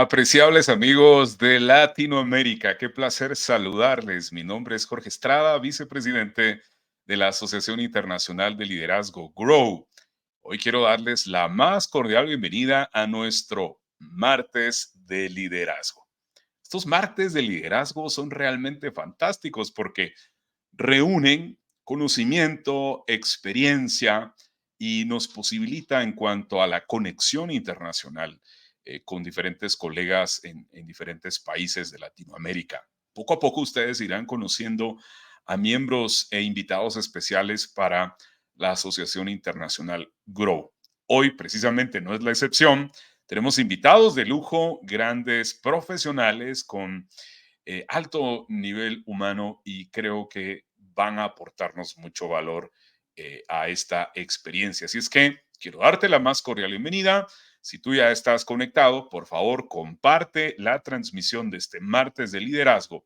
Apreciables amigos de Latinoamérica, qué placer saludarles. Mi nombre es Jorge Estrada, vicepresidente de la Asociación Internacional de Liderazgo, GROW. Hoy quiero darles la más cordial bienvenida a nuestro martes de liderazgo. Estos martes de liderazgo son realmente fantásticos porque reúnen conocimiento, experiencia y nos posibilita en cuanto a la conexión internacional con diferentes colegas en diferentes países de Latinoamérica. Poco a poco ustedes irán conociendo a miembros e invitados especiales para la Asociación Internacional GROW. Hoy precisamente no es la excepción. Tenemos invitados de lujo, grandes profesionales con alto nivel humano y creo que van a aportarnos mucho valor a esta experiencia. Así es que quiero darte la más cordial bienvenida. Si tú ya estás conectado, por favor, comparte la transmisión de este martes de liderazgo.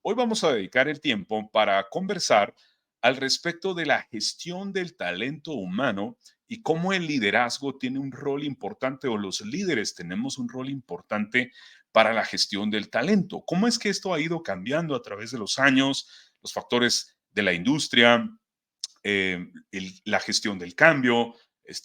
Hoy vamos a dedicar el tiempo para conversar al respecto de la gestión del talento humano y cómo el liderazgo tiene un rol importante o los líderes tenemos un rol importante para la gestión del talento. ¿Cómo es que esto ha ido cambiando a través de los años, los factores de la industria, la gestión del cambio,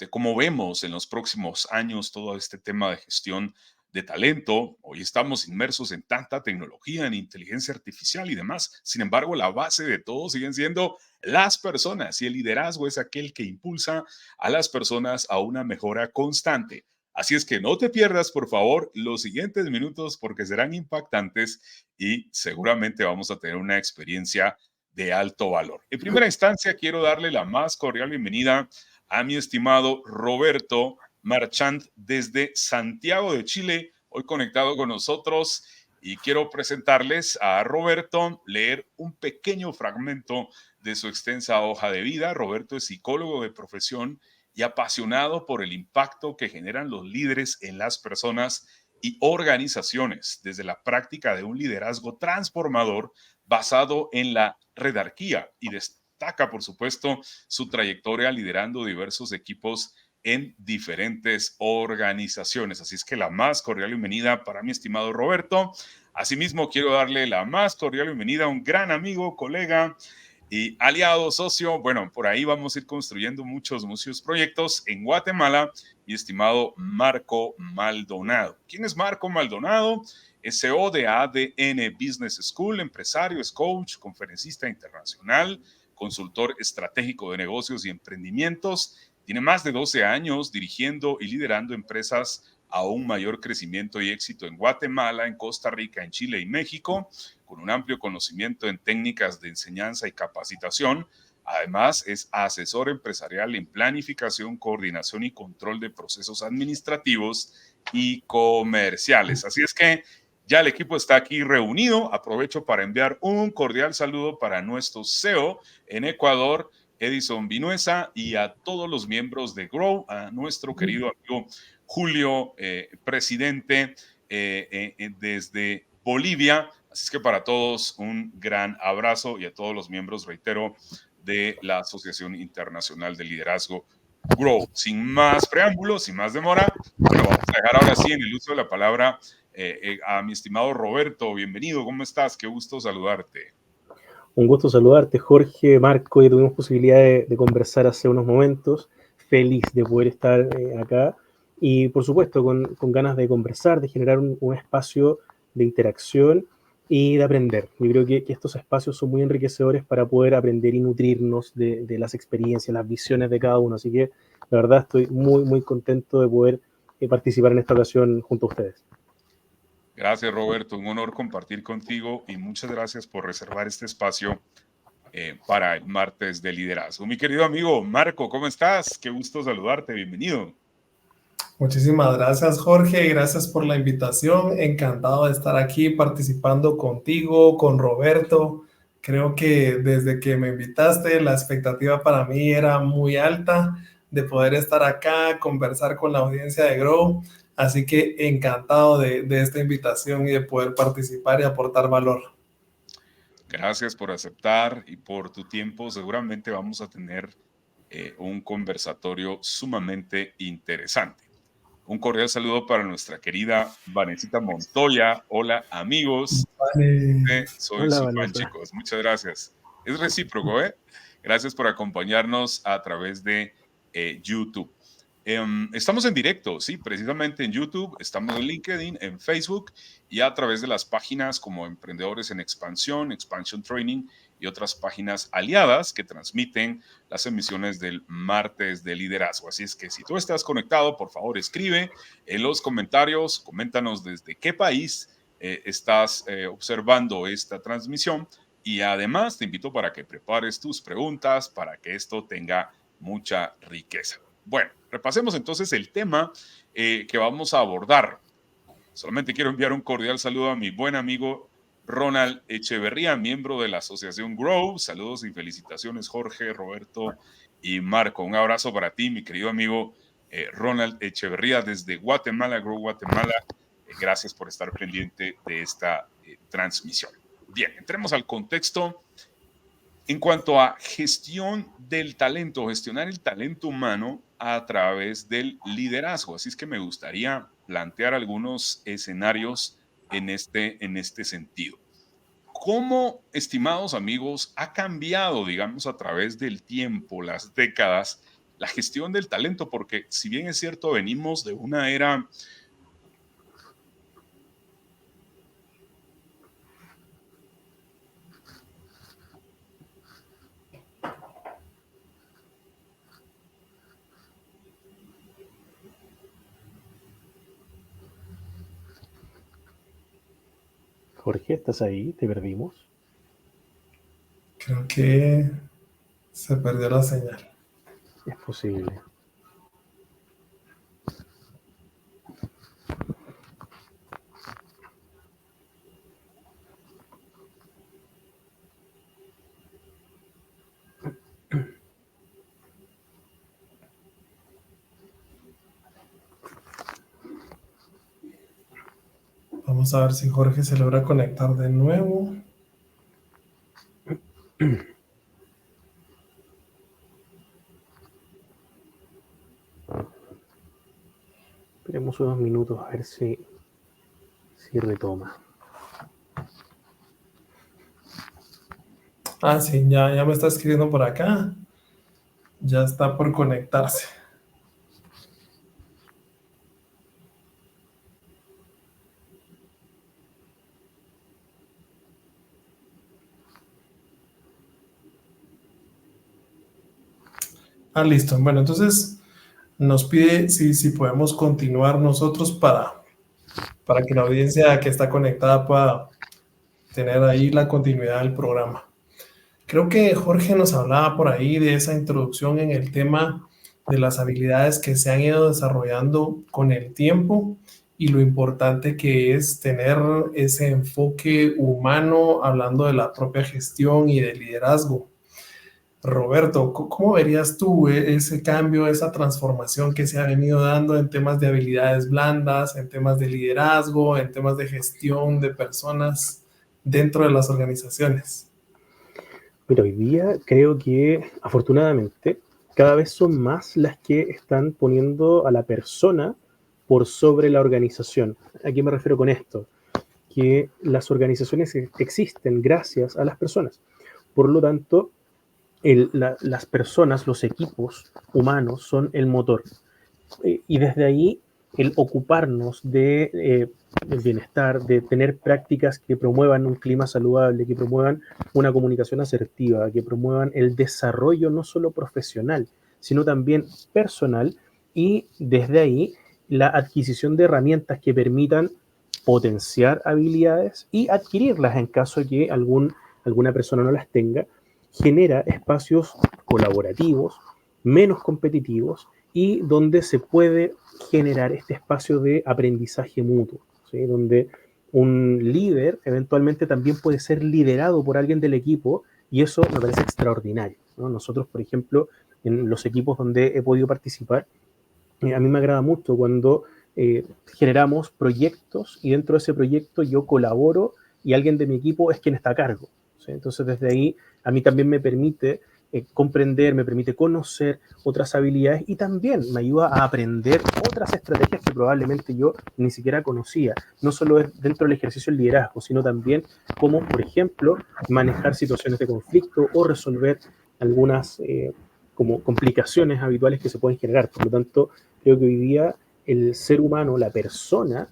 cómo vemos en los próximos años todo este tema de gestión de talento? Hoy estamos inmersos en tanta tecnología, en inteligencia artificial y demás. Sin embargo, la base de todo siguen siendo las personas y el liderazgo es aquel que impulsa a las personas a una mejora constante. Así es que no te pierdas, por favor, los siguientes minutos porque serán impactantes y seguramente vamos a tener una experiencia de alto valor. En primera instancia, quiero darle la más cordial bienvenida a mi estimado Roberto Marchant desde Santiago de Chile, hoy conectado con nosotros. Y quiero presentarles a Roberto, leer un pequeño fragmento de su extensa hoja de vida. Roberto es psicólogo de profesión y apasionado por el impacto que generan los líderes en las personas y organizaciones, desde la práctica de un liderazgo transformador basado en la redarquía, y destaca, por supuesto, su trayectoria liderando diversos equipos en diferentes organizaciones. Así es que la más cordial bienvenida para mi estimado Roberto. Asimismo, quiero darle la más cordial bienvenida a un gran amigo, colega y aliado, socio. Bueno, por ahí vamos a ir construyendo muchos proyectos en Guatemala, mi estimado Marco Maldonado. ¿Quién es Marco Maldonado? Es CEO de ADN Business School, empresario, es coach, conferencista internacional, consultor estratégico de negocios y emprendimientos. Tiene más de 12 años dirigiendo y liderando empresas a un mayor crecimiento y éxito en Guatemala, en Costa Rica, en Chile y México, con un amplio conocimiento en técnicas de enseñanza y capacitación. Además, es asesor empresarial en planificación, coordinación y control de procesos administrativos y comerciales. Así es que ya el equipo está aquí reunido. Aprovecho para enviar un cordial saludo para nuestro CEO en Ecuador, Edison Vinuesa, y a todos los miembros de GROW, a nuestro querido amigo Julio, presidente desde Bolivia. Así es que para todos un gran abrazo y a todos los miembros, reitero, de la Asociación Internacional de Liderazgo GROW. Sin más preámbulos, sin más demora, bueno, vamos a dejar ahora sí en el uso de la palabra a mi estimado Roberto. Bienvenido, ¿cómo estás? Qué gusto saludarte. Un gusto saludarte, Jorge, Marco, ya tuvimos posibilidad de conversar hace unos momentos. Feliz de poder estar acá y, por supuesto, con ganas de conversar, de generar un espacio de interacción y de aprender. Yo creo que estos espacios son muy enriquecedores para poder aprender y nutrirnos de las experiencias, las visiones de cada uno. Así que, la verdad, estoy muy contento de poder participar en esta ocasión junto a ustedes. Gracias, Roberto. Un honor compartir contigo y muchas gracias por reservar este espacio para el martes de liderazgo. Mi querido amigo Marco, ¿cómo estás? Qué gusto saludarte. Bienvenido. Muchísimas gracias, Jorge. Gracias por la invitación. Encantado de estar aquí participando contigo, con Roberto. Creo que desde que me invitaste, la expectativa para mí era muy alta de poder estar acá, conversar con la audiencia de Grow. Así que encantado de esta invitación y de poder participar y aportar valor. Gracias por aceptar y por tu tiempo. Seguramente vamos a tener un conversatorio sumamente interesante. Un cordial saludo para nuestra querida Vanesita Montoya. Hola, amigos. Vale. Soy Hola, su fan, Vanessa. chicos. Muchas gracias. Es recíproco, ¿eh? Gracias por acompañarnos a través de YouTube. Estamos en directo, sí, precisamente en YouTube, estamos en LinkedIn, en Facebook y a través de las páginas como Emprendedores en Expansión, Expansion Training y otras páginas aliadas que transmiten las emisiones del martes de liderazgo. Así es que si tú estás conectado, por favor escribe en los comentarios, coméntanos desde qué país estás observando esta transmisión y además te invito para que prepares tus preguntas para que esto tenga mucha riqueza. Bueno, repasemos entonces el tema que vamos a abordar. Solamente quiero enviar un cordial saludo a mi buen amigo Ronald Echeverría, miembro de la Asociación Grow. Saludos y felicitaciones, Jorge, Roberto y Marco. Un abrazo para ti, mi querido amigo Ronald Echeverría, desde Guatemala, Grow Guatemala. Gracias por estar pendiente de esta transmisión. Bien, entremos al contexto. En cuanto a gestión del talento, gestionar el talento humano a través del liderazgo. Así es que me gustaría plantear algunos escenarios en este sentido. ¿Cómo, estimados amigos, ha cambiado, digamos, a través del tiempo, las décadas, la gestión del talento? Porque si bien es cierto, venimos de una era Jorge, ¿estás ahí? ¿Te perdimos? Creo que se perdió la señal. Es posible. Vamos a ver si Jorge se logra conectar de nuevo. Esperemos unos minutos a ver si retoma. Ah, sí, ya me está escribiendo por acá. Ya está por conectarse. Ah, listo. Bueno, entonces nos pide si podemos continuar nosotros para que la audiencia que está conectada pueda tener ahí la continuidad del programa. Creo que Jorge nos hablaba por ahí de esa introducción en el tema de las habilidades que se han ido desarrollando con el tiempo y lo importante que es tener ese enfoque humano hablando de la propia gestión y de liderazgo. Roberto, ¿cómo verías tú ese cambio, esa transformación que se ha venido dando en temas de habilidades blandas, en temas de liderazgo, en temas de gestión de personas dentro de las organizaciones? Pero hoy día creo que, afortunadamente, cada vez son más las que están poniendo a la persona por sobre la organización. ¿A qué me refiero con esto? Que las organizaciones existen gracias a las personas. Por lo tanto, las personas, los equipos humanos son el motor. Y desde ahí, el ocuparnos de el bienestar, de tener prácticas que promuevan un clima saludable, que promuevan una comunicación asertiva, que promuevan el desarrollo no solo profesional, sino también personal, y desde ahí la adquisición de herramientas que permitan potenciar habilidades y adquirirlas en caso de que alguna persona no las tenga, genera espacios colaborativos, menos competitivos y donde se puede generar este espacio de aprendizaje mutuo, ¿sí? Donde un líder eventualmente también puede ser liderado por alguien del equipo y eso me parece extraordinario, ¿no? Nosotros, por ejemplo, en los equipos donde he podido participar, a mí me agrada mucho cuando generamos proyectos y dentro de ese proyecto yo colaboro y alguien de mi equipo es quien está a cargo, ¿sí? Entonces desde ahí a mí también me permite comprender, me permite conocer otras habilidades y también me ayuda a aprender otras estrategias que probablemente yo ni siquiera conocía. No solo es dentro del ejercicio del liderazgo, sino también cómo, por ejemplo, manejar situaciones de conflicto o resolver algunas como complicaciones habituales que se pueden generar. Por lo tanto, creo que hoy día el ser humano, la persona,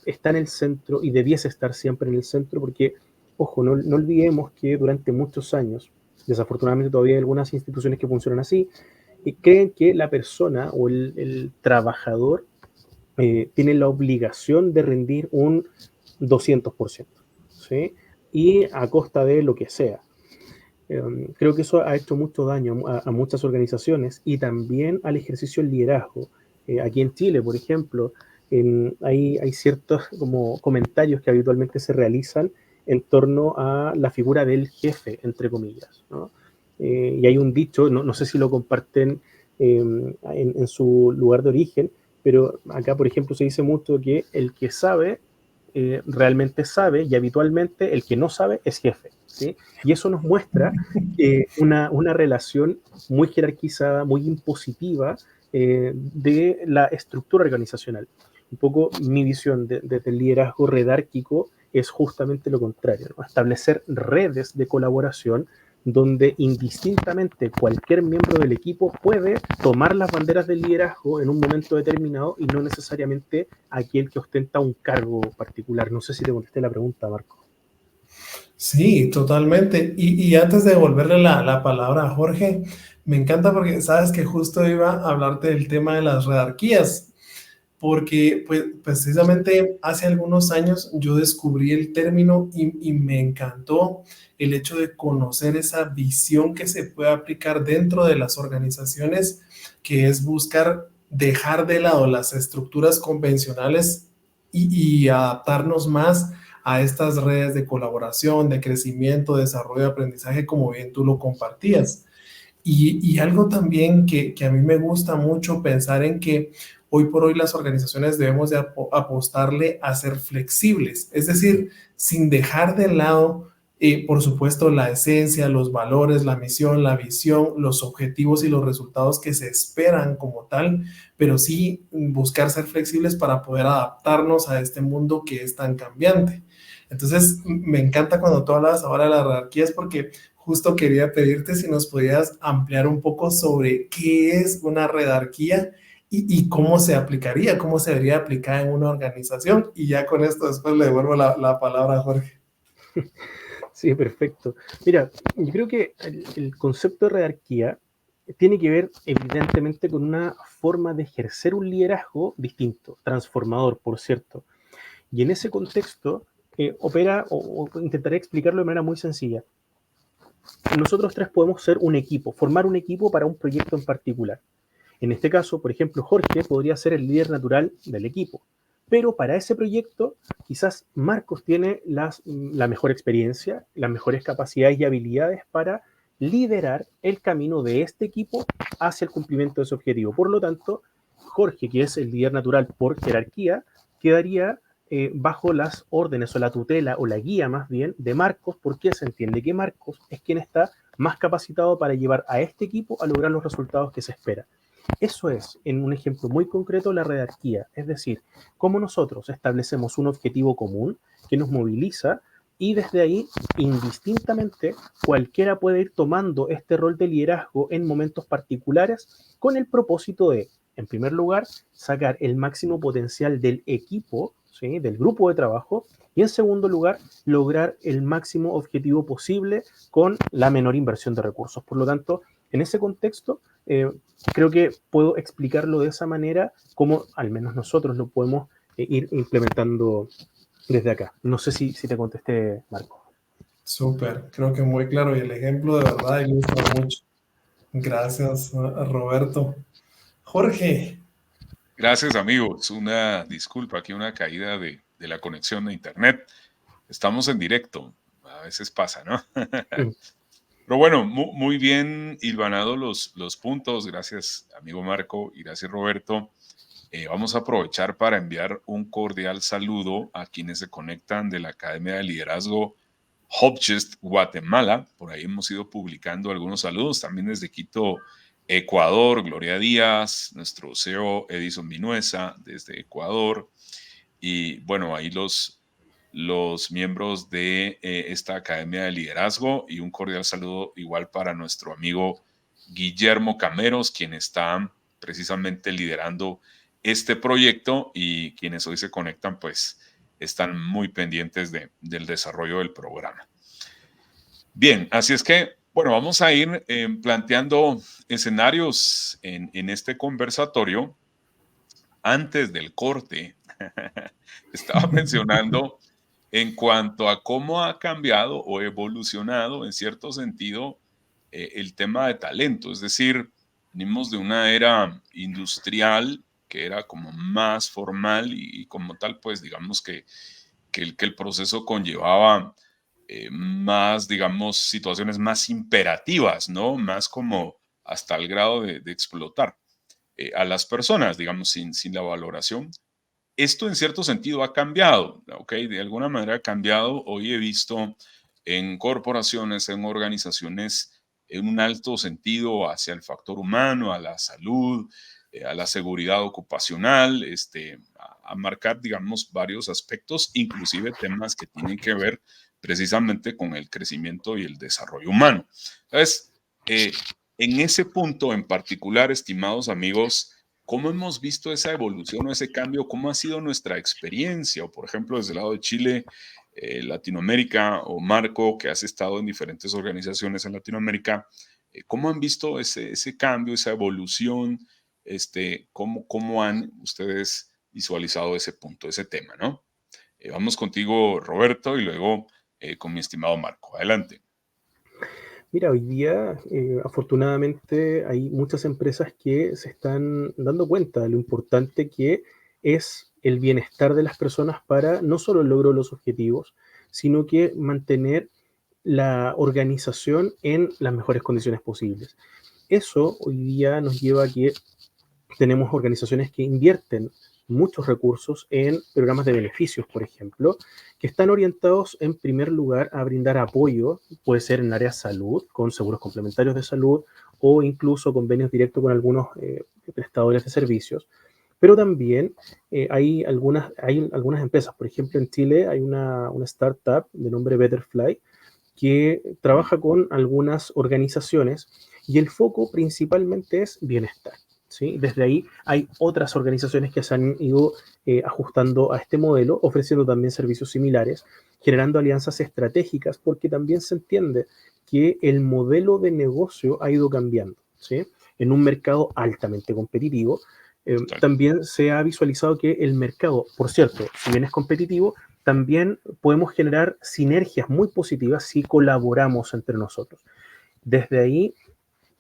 está en el centro y debiese estar siempre en el centro porque, ojo, no olvidemos que durante muchos años, desafortunadamente todavía hay algunas instituciones que funcionan así, y creen que la persona o el trabajador tiene la obligación de rendir un 200%, ¿sí? Y a costa de lo que sea. Creo que eso ha hecho mucho daño a muchas organizaciones y también al ejercicio del liderazgo. Aquí en Chile, por ejemplo, hay ciertos como comentarios que habitualmente se realizan en torno a la figura del jefe, entre comillas, ¿no? Y hay un dicho, no sé si lo comparten en su lugar de origen, pero acá, por ejemplo, se dice mucho que el que sabe realmente sabe y habitualmente el que no sabe es jefe, ¿sí? Y eso nos muestra una relación muy jerarquizada, muy impositiva de la estructura organizacional. Un poco mi visión del liderazgo redárquico es justamente lo contrario, ¿no? Establecer redes de colaboración donde indistintamente cualquier miembro del equipo puede tomar las banderas del liderazgo en un momento determinado y no necesariamente aquel que ostenta un cargo particular. No sé si te contesté la pregunta, Marco. Sí, totalmente. Y antes de devolverle la palabra a Jorge, me encanta porque sabes que justo iba a hablarte del tema de las jerarquías, porque pues, precisamente hace algunos años yo descubrí el término y me encantó el hecho de conocer esa visión que se puede aplicar dentro de las organizaciones, que es buscar dejar de lado las estructuras convencionales y adaptarnos más a estas redes de colaboración, de crecimiento, desarrollo, de aprendizaje, como bien tú lo compartías. Y algo también que a mí me gusta mucho pensar en que hoy por hoy las organizaciones debemos de apostarle a ser flexibles, es decir, sin dejar de lado, por supuesto, la esencia, los valores, la misión, la visión, los objetivos y los resultados que se esperan como tal, pero sí buscar ser flexibles para poder adaptarnos a este mundo que es tan cambiante. Entonces, me encanta cuando tú hablas ahora de las jerarquías porque justo quería pedirte si nos podías ampliar un poco sobre qué es una jerarquía y cómo se aplicaría, cómo se debería aplicar en una organización. Y ya con esto después le devuelvo la palabra a Jorge. Sí, perfecto. Mira, yo creo que el concepto de jerarquía tiene que ver evidentemente con una forma de ejercer un liderazgo distinto, transformador, por cierto. Y en ese contexto opera, o intentaré explicarlo de manera muy sencilla. Nosotros tres podemos ser un equipo, formar un equipo para un proyecto en particular. En este caso, por ejemplo, Jorge podría ser el líder natural del equipo, pero para ese proyecto quizás Marcos tiene la mejor experiencia, las mejores capacidades y habilidades para liderar el camino de este equipo hacia el cumplimiento de ese objetivo. Por lo tanto, Jorge, que es el líder natural por jerarquía, quedaría bajo las órdenes o la tutela o la guía más bien de Marcos, porque se entiende que Marcos es quien está más capacitado para llevar a este equipo a lograr los resultados que se espera. Eso es, en un ejemplo muy concreto, la jerarquía, es decir, cómo nosotros establecemos un objetivo común que nos moviliza y desde ahí, indistintamente, cualquiera puede ir tomando este rol de liderazgo en momentos particulares con el propósito de, en primer lugar, sacar el máximo potencial del equipo, ¿sí?, del grupo de trabajo, y en segundo lugar, lograr el máximo objetivo posible con la menor inversión de recursos. Por lo tanto, en ese contexto, creo que puedo explicarlo de esa manera, como al menos nosotros lo podemos ir implementando desde acá. No sé si te contesté, Marco. Súper, creo que muy claro y el ejemplo de verdad ilustra mucho. Gracias, Roberto. Jorge. Gracias, amigos. Una disculpa, aquí una caída de la conexión de internet. Estamos en directo. A veces pasa, ¿no? Pero bueno, muy bien hilvanado los puntos. Gracias, amigo Marco, y gracias, Roberto. Vamos a aprovechar para enviar un cordial saludo a quienes se conectan de la Academia de Liderazgo Hopchest, Guatemala. Por ahí hemos ido publicando algunos saludos. También desde Quito, Ecuador, Gloria Díaz, nuestro CEO Edison Vinuesa desde Ecuador. Y bueno, ahí los miembros de esta Academia de Liderazgo, y un cordial saludo igual para nuestro amigo Guillermo Cameros, quien está precisamente liderando este proyecto, y quienes hoy se conectan pues están muy pendientes del desarrollo del programa. Bien, así es que, bueno, vamos a ir planteando escenarios en este conversatorio. Antes del corte, estaba mencionando en cuanto a cómo ha cambiado o evolucionado en cierto sentido el tema de talento. Es decir, venimos de una era industrial que era como más formal, y como tal, pues digamos que el proceso conllevaba más, digamos, situaciones más imperativas, ¿no? Más como hasta el grado de explotar a las personas, digamos, sin la valoración. Esto en cierto sentido ha cambiado, ¿ok? De alguna manera ha cambiado. Hoy he visto en corporaciones, en organizaciones, en un alto sentido hacia el factor humano, a la salud, a la seguridad ocupacional, a marcar, digamos, varios aspectos, inclusive temas que tienen que ver precisamente con el crecimiento y el desarrollo humano. Entonces, en ese punto en particular, estimados amigos, ¿cómo hemos visto esa evolución o ese cambio? ¿Cómo ha sido nuestra experiencia? O, por ejemplo, desde el lado de Chile, Latinoamérica, o Marco, que has estado en diferentes organizaciones en Latinoamérica, ¿cómo han visto ese cambio, esa evolución? ¿Cómo han ustedes visualizado ese punto, ese tema, ¿no? Vamos contigo, Roberto, y luego con mi estimado Marco. Adelante. Mira, hoy día, afortunadamente, hay muchas empresas que se están dando cuenta de lo importante que es el bienestar de las personas para no solo el logro de los objetivos, sino que mantener la organización en las mejores condiciones posibles. Eso hoy día nos lleva a que tenemos organizaciones que invierten muchos recursos en programas de beneficios, por ejemplo, que están orientados en primer lugar a brindar apoyo, puede ser en el área de salud, con seguros complementarios de salud, o incluso convenios directos con algunos prestadores de servicios. Pero también hay algunas empresas, por ejemplo, en Chile hay una startup de nombre Betterfly, que trabaja con algunas organizaciones, y el foco principalmente es bienestar. ¿Sí? Desde ahí hay otras organizaciones que se han ido ajustando a este modelo, ofreciendo también servicios similares, generando alianzas estratégicas, porque también se entiende que el modelo de negocio ha ido cambiando. ¿Sí? En un mercado altamente competitivo, también se ha visualizado que el mercado, por cierto, si bien es competitivo, también podemos generar sinergias muy positivas si colaboramos entre nosotros. Desde ahí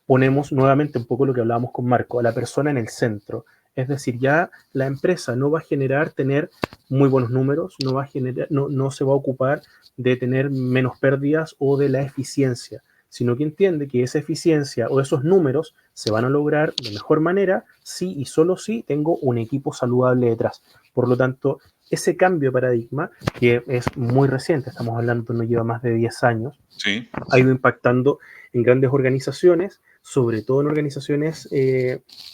ponemos nuevamente un poco lo que hablábamos con Marco, a la persona en el centro. Es decir, ya la empresa no va a generar tener muy buenos números, no se va a ocupar de tener menos pérdidas o de la eficiencia, sino que entiende que esa eficiencia o esos números se van a lograr de mejor manera si y solo si tengo un equipo saludable detrás. Por lo tanto, ese cambio de paradigma, que es muy reciente, estamos hablando, no lleva más de 10 años, Sí. ha ido impactando en grandes organizaciones, sobre todo en organizaciones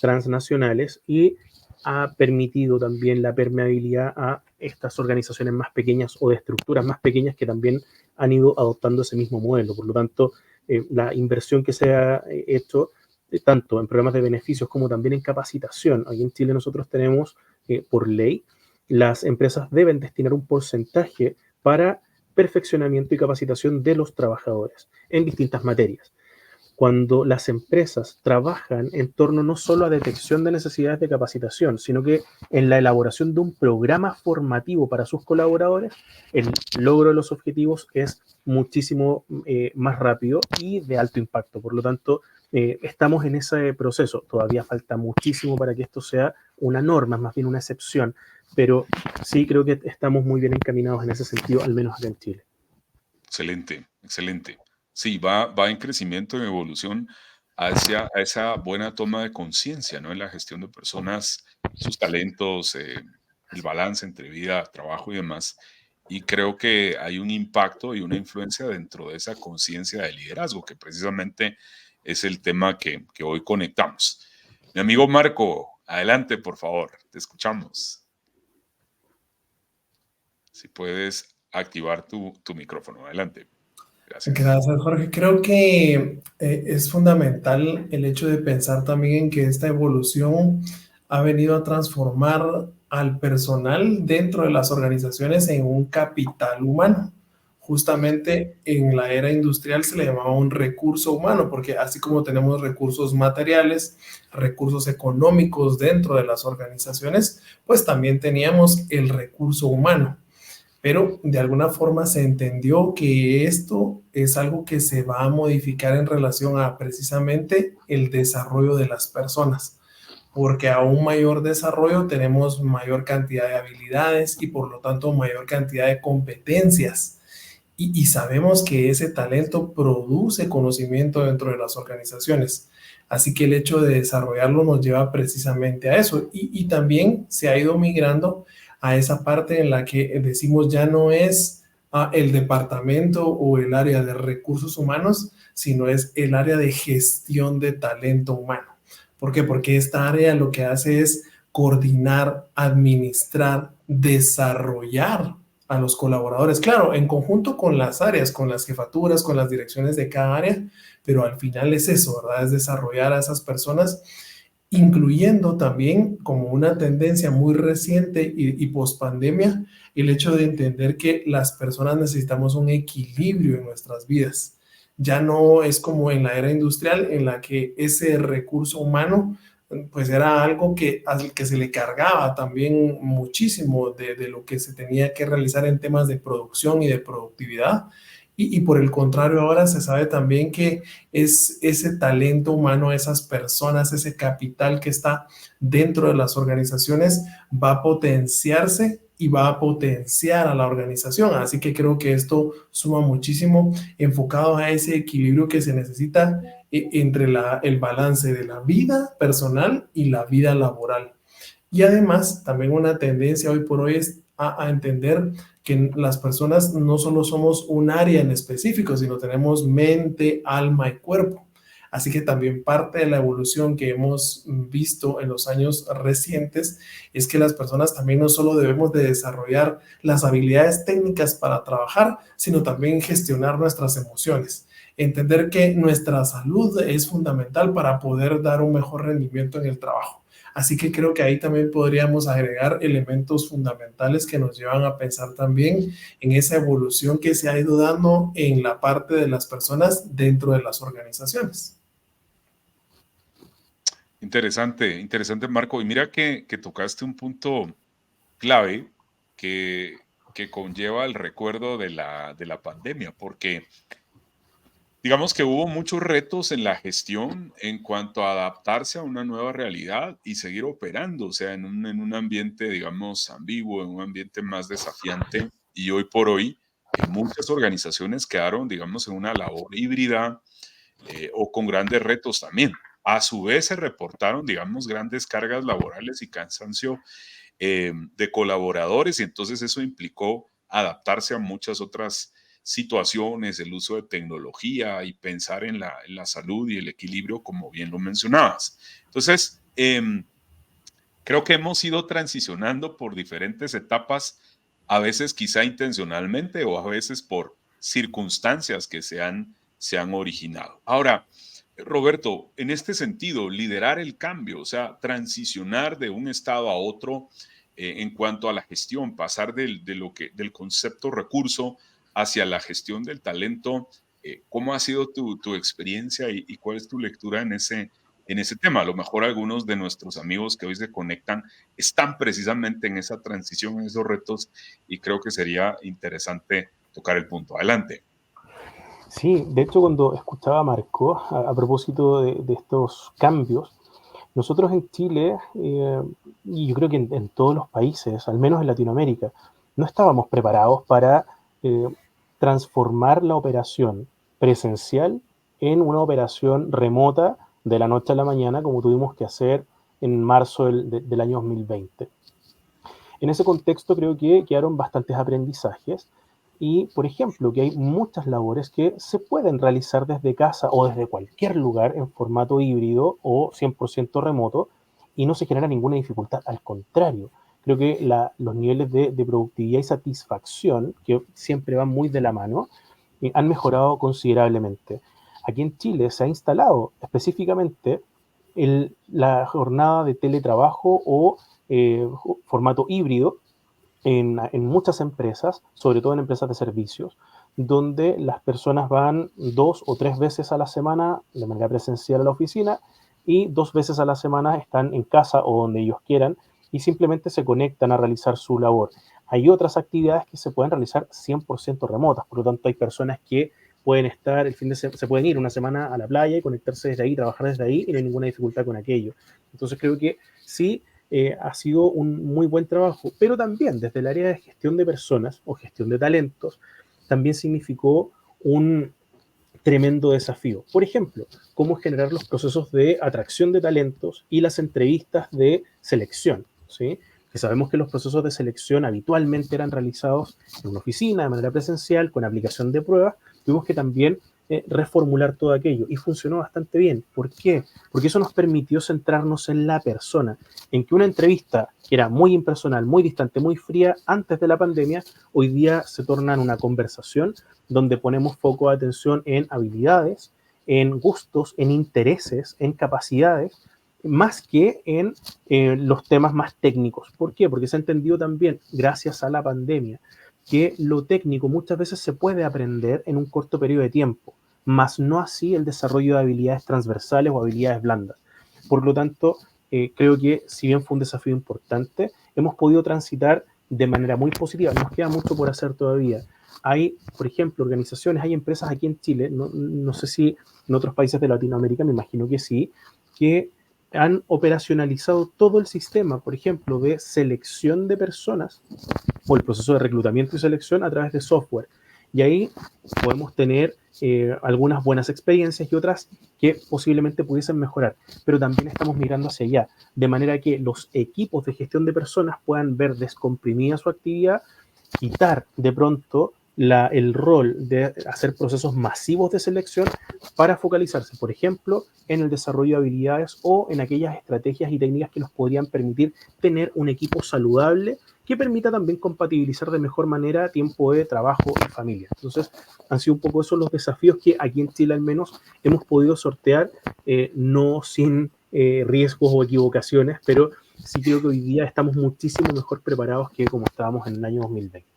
transnacionales, y ha permitido también la permeabilidad a estas organizaciones más pequeñas o de estructuras más pequeñas que también han ido adoptando ese mismo modelo. Por lo tanto, la inversión que se ha hecho, tanto en programas de beneficios como también en capacitación. Aquí en Chile nosotros tenemos, por ley, las empresas deben destinar un porcentaje para perfeccionamiento y capacitación de los trabajadores en distintas materias. Cuando las empresas trabajan en torno no solo a detección de necesidades de capacitación, sino que en la elaboración de un programa formativo para sus colaboradores, el logro de los objetivos es muchísimo más rápido y de alto impacto. Por lo tanto, estamos en ese proceso. Todavía falta muchísimo para que esto sea una norma, más bien una excepción, pero sí creo que estamos muy bien encaminados en ese sentido, al menos acá en Chile. Excelente, excelente. Sí, va en crecimiento, en evolución hacia esa buena toma de conciencia, ¿no? En la gestión de personas, sus talentos, el balance entre vida, trabajo y demás. y creo que hay un impacto y una influencia dentro de esa conciencia de liderazgo, que precisamente es el tema que hoy conectamos. Mi amigo Marco, adelante, por favor, te escuchamos. Si puedes activar tu micrófono, adelante. Gracias. Gracias, Jorge. Creo que es fundamental el hecho de pensar también en que esta evolución ha venido a transformar al personal dentro de las organizaciones en un capital humano. Justamente en la era industrial se le llamaba un recurso humano, porque así como tenemos recursos materiales, recursos económicos dentro de las organizaciones, pues también teníamos el recurso humano. Pero de alguna forma se entendió que esto es algo que se va a modificar en relación a precisamente el desarrollo de las personas, porque a un mayor desarrollo tenemos mayor cantidad de habilidades y por lo tanto mayor cantidad de competencias. Y sabemos que ese talento produce conocimiento dentro de las organizaciones. Así que el hecho de desarrollarlo nos lleva precisamente a eso. Y también se ha ido migrando a esa parte en la que decimos ya no es el departamento o el área de recursos humanos, sino es el área de gestión de talento humano. ¿Por qué? Porque esta área lo que hace es coordinar, administrar, desarrollar a los colaboradores, claro, en conjunto con las áreas, con las jefaturas, con las direcciones de cada área, pero al final es eso, ¿verdad? Es desarrollar a esas personas, incluyendo también como una tendencia muy reciente y post pandemia, el hecho de entender que las personas necesitamos un equilibrio en nuestras vidas. Ya no es como en la era industrial en la que ese recurso humano pues era algo al que se le cargaba también muchísimo de lo que se tenía que realizar en temas de producción y de productividad. Y por el contrario, ahora se sabe también que es ese talento humano, esas personas, ese capital que está dentro de las organizaciones, va a potenciarse y va a potenciar a la organización. Así que creo que esto suma muchísimo enfocado a ese equilibrio que se necesita entre el balance de la vida personal y la vida laboral. Y además, también una tendencia hoy por hoy es a entender que las personas no solo somos un área en específico, sino tenemos mente, alma y cuerpo. Así que también parte de la evolución que hemos visto en los años recientes es que las personas también no solo debemos de desarrollar las habilidades técnicas para trabajar, sino también gestionar nuestras emociones. Entender que nuestra salud es fundamental para poder dar un mejor rendimiento en el trabajo. Así que creo que ahí también podríamos agregar elementos fundamentales que nos llevan a pensar también en esa evolución que se ha ido dando en la parte de las personas dentro de las organizaciones. Interesante, interesante, Marco. Y mira que tocaste un punto clave que conlleva el recuerdo de la pandemia, porque digamos que hubo muchos retos en la gestión en cuanto a adaptarse a una nueva realidad y seguir operando, o sea, en un ambiente, digamos, ambiguo, en un ambiente más desafiante. Y hoy por hoy, muchas organizaciones quedaron, digamos, en una labor híbrida o con grandes retos también. A su vez se reportaron, digamos, grandes cargas laborales y cansancio de colaboradores y entonces eso implicó adaptarse a muchas otras situaciones, el uso de tecnología y pensar en la salud y el equilibrio, como bien lo mencionabas. Entonces, creo que hemos ido transicionando por diferentes etapas, a veces quizá intencionalmente o a veces por circunstancias que se han originado. Ahora, Roberto, en este sentido, liderar el cambio, o sea, transicionar de un estado a otro en cuanto a la gestión, pasar del concepto recurso hacia la gestión del talento, ¿cómo ha sido tu experiencia y cuál es tu lectura en ese tema? A lo mejor algunos de nuestros amigos que hoy se conectan están precisamente en esa transición, en esos retos, y creo que sería interesante tocar el punto. Adelante. Sí, de hecho cuando escuchaba a Marco a propósito de estos cambios, nosotros en Chile, y yo creo que en todos los países, al menos en Latinoamérica, no estábamos preparados para transformar la operación presencial en una operación remota de la noche a la mañana, como tuvimos que hacer en marzo del año 2020. En ese contexto creo que quedaron bastantes aprendizajes y, por ejemplo, que hay muchas labores que se pueden realizar desde casa o desde cualquier lugar en formato híbrido o 100% remoto y no se genera ninguna dificultad. Al contrario, creo que los niveles de productividad y satisfacción, que siempre van muy de la mano, han mejorado considerablemente. Aquí en Chile se ha instalado específicamente la jornada de teletrabajo o formato híbrido en muchas empresas, sobre todo en empresas de servicios, donde las personas van 2 o 3 veces a la semana de manera presencial a la oficina y 2 veces a la semana están en casa o donde ellos quieran y simplemente se conectan a realizar su labor. Hay otras actividades que se pueden realizar 100% remotas, por lo tanto hay personas que pueden estar se pueden ir una semana a la playa y conectarse desde ahí, trabajar desde ahí y no hay ninguna dificultad con aquello. Entonces creo que sí, ha sido un muy buen trabajo, pero también desde el área de gestión de personas o gestión de talentos, también significó un tremendo desafío. Por ejemplo, cómo generar los procesos de atracción de talentos y las entrevistas de selección, ¿sí? Que sabemos que los procesos de selección habitualmente eran realizados en una oficina de manera presencial, con aplicación de pruebas, tuvimos que también reformular todo aquello y funcionó bastante bien. ¿Por qué? Porque eso nos permitió centrarnos en la persona, en que una entrevista que era muy impersonal, muy distante, muy fría antes de la pandemia, hoy día se torna en una conversación donde ponemos foco de atención en habilidades, en gustos, en intereses, en capacidades, más que en los temas más técnicos. ¿Por qué? Porque se ha entendido también, gracias a la pandemia, que lo técnico muchas veces se puede aprender en un corto periodo de tiempo, más no así el desarrollo de habilidades transversales o habilidades blandas. Por lo tanto, creo que si bien fue un desafío importante, hemos podido transitar de manera muy positiva. Nos queda mucho por hacer todavía. Hay, por ejemplo, organizaciones, hay empresas aquí en Chile, no sé si en otros países de Latinoamérica, me imagino que sí, que han operacionalizado todo el sistema, por ejemplo, de selección de personas o el proceso de reclutamiento y selección a través de software. Y ahí podemos tener algunas buenas experiencias y otras que posiblemente pudiesen mejorar, pero también estamos mirando hacia allá, de manera que los equipos de gestión de personas puedan ver descomprimida su actividad, quitar de pronto el rol de hacer procesos masivos de selección para focalizarse, por ejemplo, en el desarrollo de habilidades o en aquellas estrategias y técnicas que nos podrían permitir tener un equipo saludable que permita también compatibilizar de mejor manera tiempo de trabajo y familia. Entonces, han sido un poco esos los desafíos que aquí en Chile al menos hemos podido sortear, no sin riesgos o equivocaciones, pero sí creo que hoy día estamos muchísimo mejor preparados que como estábamos en el año 2020.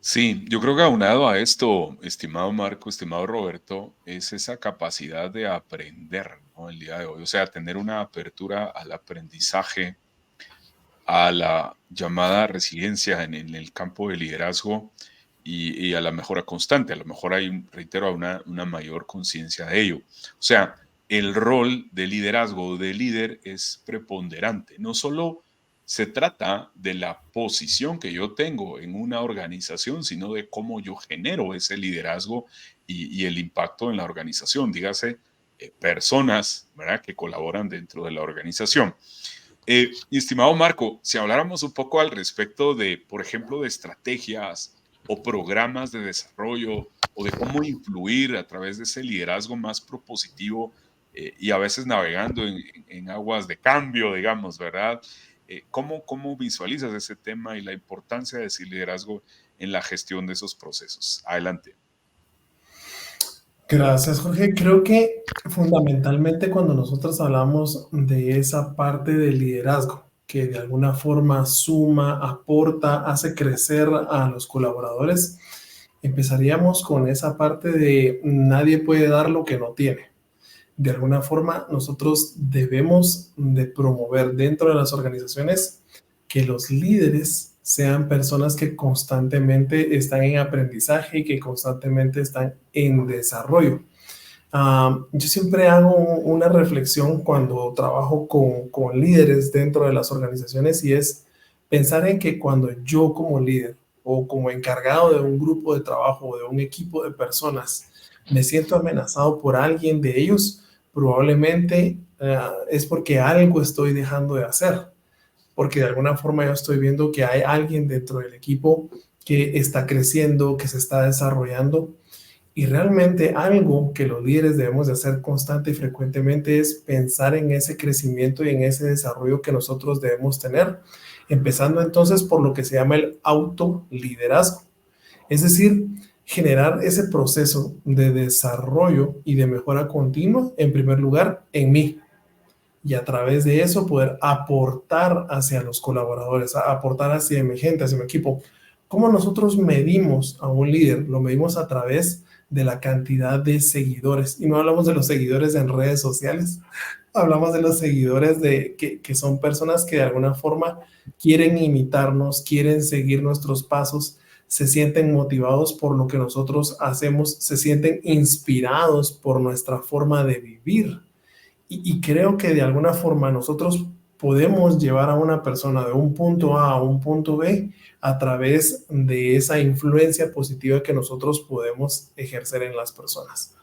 Sí, yo creo que aunado a esto, estimado Marco, estimado Roberto, es esa capacidad de aprender, ¿no? El día de hoy, o sea, tener una apertura al aprendizaje, a la llamada resiliencia en el campo de liderazgo y a la mejora constante. A lo mejor hay, reitero, una mayor conciencia de ello. O sea, el rol de liderazgo de líder es preponderante. No solo se trata de la posición que yo tengo en una organización, sino de cómo yo genero ese liderazgo y el impacto en la organización. Dígase, personas, ¿verdad?, que colaboran dentro de la organización. Mi estimado Marco, si habláramos un poco al respecto de, por ejemplo, de estrategias o programas de desarrollo o de cómo influir a través de ese liderazgo más propositivo y a veces navegando en aguas de cambio, digamos, ¿verdad? ¿Cómo visualizas ese tema y la importancia de ese liderazgo en la gestión de esos procesos? Adelante. Gracias, Jorge. Creo que fundamentalmente cuando nosotros hablamos de esa parte del liderazgo, que de alguna forma suma, aporta, hace crecer a los colaboradores, empezaríamos con esa parte de nadie puede dar lo que no tiene. De alguna forma, nosotros debemos de promover dentro de las organizaciones que los líderes sean personas que constantemente están en aprendizaje y que constantemente están en desarrollo. Yo siempre hago una reflexión cuando trabajo con líderes dentro de las organizaciones y es pensar en que cuando yo como líder o como encargado de un grupo de trabajo o de un equipo de personas me siento amenazado por alguien de ellos, probablemente es porque algo estoy dejando de hacer. porque de alguna forma yo estoy viendo que hay alguien dentro del equipo que está creciendo, que se está desarrollando. Y realmente algo que los líderes debemos de hacer constante y frecuentemente es pensar en ese crecimiento y en ese desarrollo que nosotros debemos tener, empezando entonces por lo que se llama el autoliderazgo. Es decir, generar ese proceso de desarrollo y de mejora continua, en primer lugar, en mí. Y a través de eso poder aportar hacia los colaboradores, aportar hacia mi gente, hacia mi equipo. ¿Cómo nosotros medimos a un líder? Lo medimos a través de la cantidad de seguidores. Y no hablamos de los seguidores en redes sociales, hablamos de los seguidores que son personas que de alguna forma quieren imitarnos, quieren seguir nuestros pasos, se sienten motivados por lo que nosotros hacemos, se sienten inspirados por nuestra forma de vivir. Y creo que de alguna forma nosotros podemos llevar a una persona de un punto A a un punto B a través de esa influencia positiva que nosotros podemos ejercer en las personas.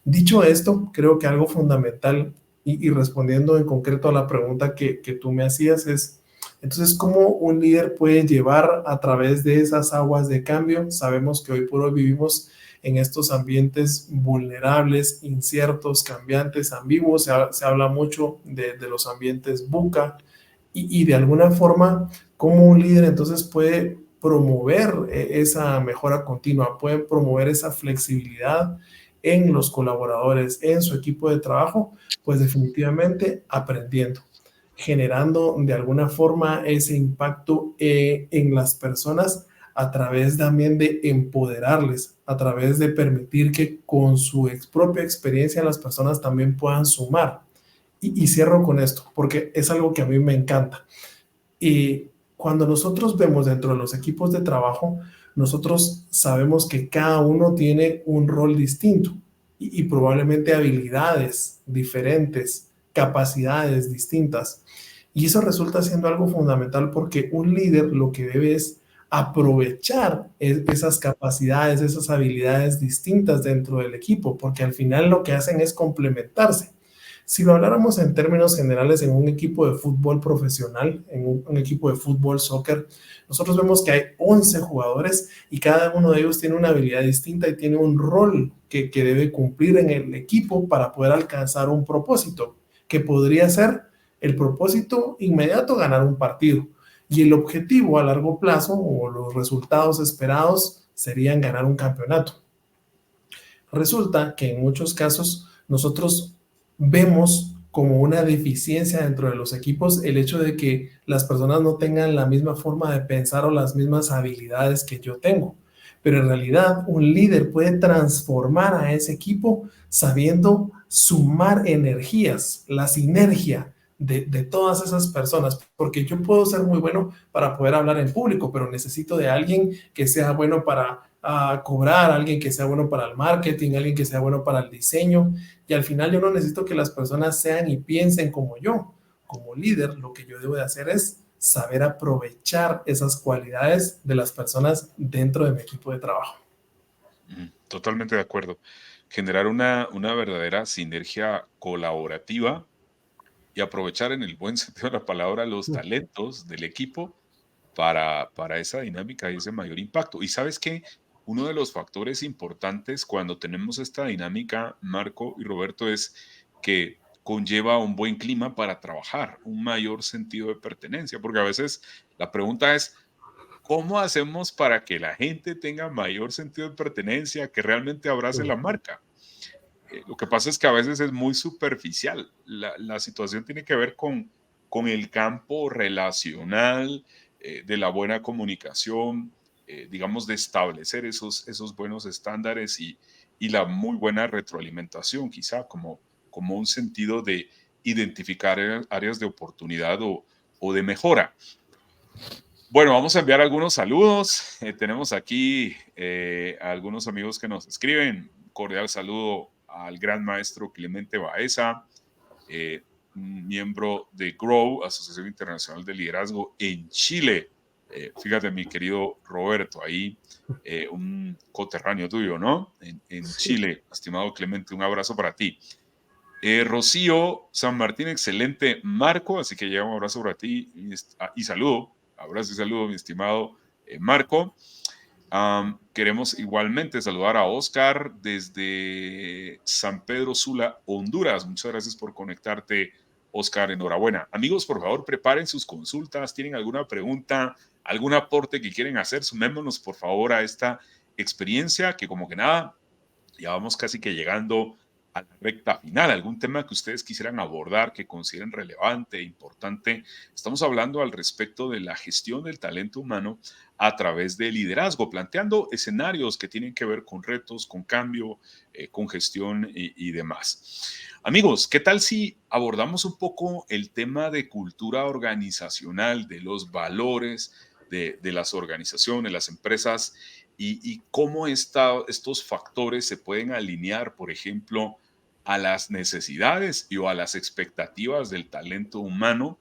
Dicho esto, creo que algo fundamental y respondiendo en concreto a la pregunta que tú me hacías es, entonces, ¿cómo un líder puede llevar a través de esas aguas de cambio? Sabemos que hoy por hoy vivimos en estos ambientes vulnerables, inciertos, cambiantes, ambiguos. Se habla mucho de los ambientes VUCA y de alguna forma, ¿cómo un líder entonces puede promover esa mejora continua, puede promover esa flexibilidad en los colaboradores, en su equipo de trabajo? Pues definitivamente aprendiendo, generando de alguna forma ese impacto en las personas a través también de empoderarles, a través de permitir que con su propia experiencia las personas también puedan sumar. Y cierro con esto, porque es algo que a mí me encanta. Y cuando nosotros vemos dentro de los equipos de trabajo, nosotros sabemos que cada uno tiene un rol distinto y probablemente habilidades diferentes, capacidades distintas. Y eso resulta siendo algo fundamental porque un líder lo que debe es aprovechar esas capacidades, esas habilidades distintas dentro del equipo, porque al final lo que hacen es complementarse. Si lo habláramos en términos generales en un equipo de fútbol profesional, en un equipo de fútbol, soccer, nosotros vemos que hay 11 jugadores y cada uno de ellos tiene una habilidad distinta y tiene un rol que debe cumplir en el equipo para poder alcanzar un propósito, que podría ser el propósito inmediato, ganar un partido. Y el objetivo a largo plazo o los resultados esperados serían ganar un campeonato. Resulta que en muchos casos nosotros vemos como una deficiencia dentro de los equipos el hecho de que las personas no tengan la misma forma de pensar o las mismas habilidades que yo tengo. Pero en realidad un líder puede transformar a ese equipo sabiendo sumar energías, la sinergia de todas esas personas, porque yo puedo ser muy bueno para poder hablar en público, pero necesito de alguien que sea bueno para cobrar, alguien que sea bueno para el marketing, alguien que sea bueno para el diseño. Y al final yo no necesito que las personas sean y piensen como yo. Como líder, lo que yo debo de hacer es saber aprovechar esas cualidades de las personas dentro de mi equipo de trabajo. Totalmente de acuerdo. Generar una verdadera sinergia colaborativa y aprovechar en el buen sentido de la palabra los talentos del equipo para esa dinámica y ese mayor impacto. Y sabes que uno de los factores importantes cuando tenemos esta dinámica, Marco y Roberto, es que conlleva un buen clima para trabajar, un mayor sentido de pertenencia, porque a veces la pregunta es, ¿cómo hacemos para que la gente tenga mayor sentido de pertenencia, que realmente abrace la marca? Lo que pasa es que a veces es muy superficial. La situación tiene que ver con el campo relacional, de la buena comunicación, digamos, de establecer esos buenos estándares y la muy buena retroalimentación, quizá como un sentido de identificar áreas de oportunidad o de mejora. Bueno, vamos a enviar algunos saludos. Tenemos aquí a algunos amigos que nos escriben. Un cordial saludo al gran maestro Clemente Baeza, miembro de GROW, Asociación Internacional de Liderazgo en Chile. Fíjate, mi querido Roberto, ahí un coterráneo tuyo, ¿no? En Sí. Chile, estimado Clemente, un abrazo para ti. Rocío San Martín, excelente. Marco, así que llega un abrazo para ti y saludo. Abrazo y saludo, mi estimado Marco. Queremos igualmente saludar a Oscar desde San Pedro Sula, Honduras. Muchas gracias por conectarte, Oscar. Enhorabuena. Amigos, por favor, preparen sus consultas. ¿Tienen alguna pregunta, algún aporte que quieren hacer? Sumémonos, por favor, a esta experiencia que, como que nada, ya vamos casi que llegando a la recta final. ¿Algún tema que ustedes quisieran abordar, que consideren relevante e importante? Estamos hablando al respecto de la gestión del talento humano a través del liderazgo, planteando escenarios que tienen que ver con retos, con cambio, con gestión y demás. Amigos, ¿qué tal si abordamos un poco el tema de cultura organizacional, de los valores de las organizaciones, las empresas, y cómo estos factores se pueden alinear, por ejemplo, a las necesidades y o a las expectativas del talento humano,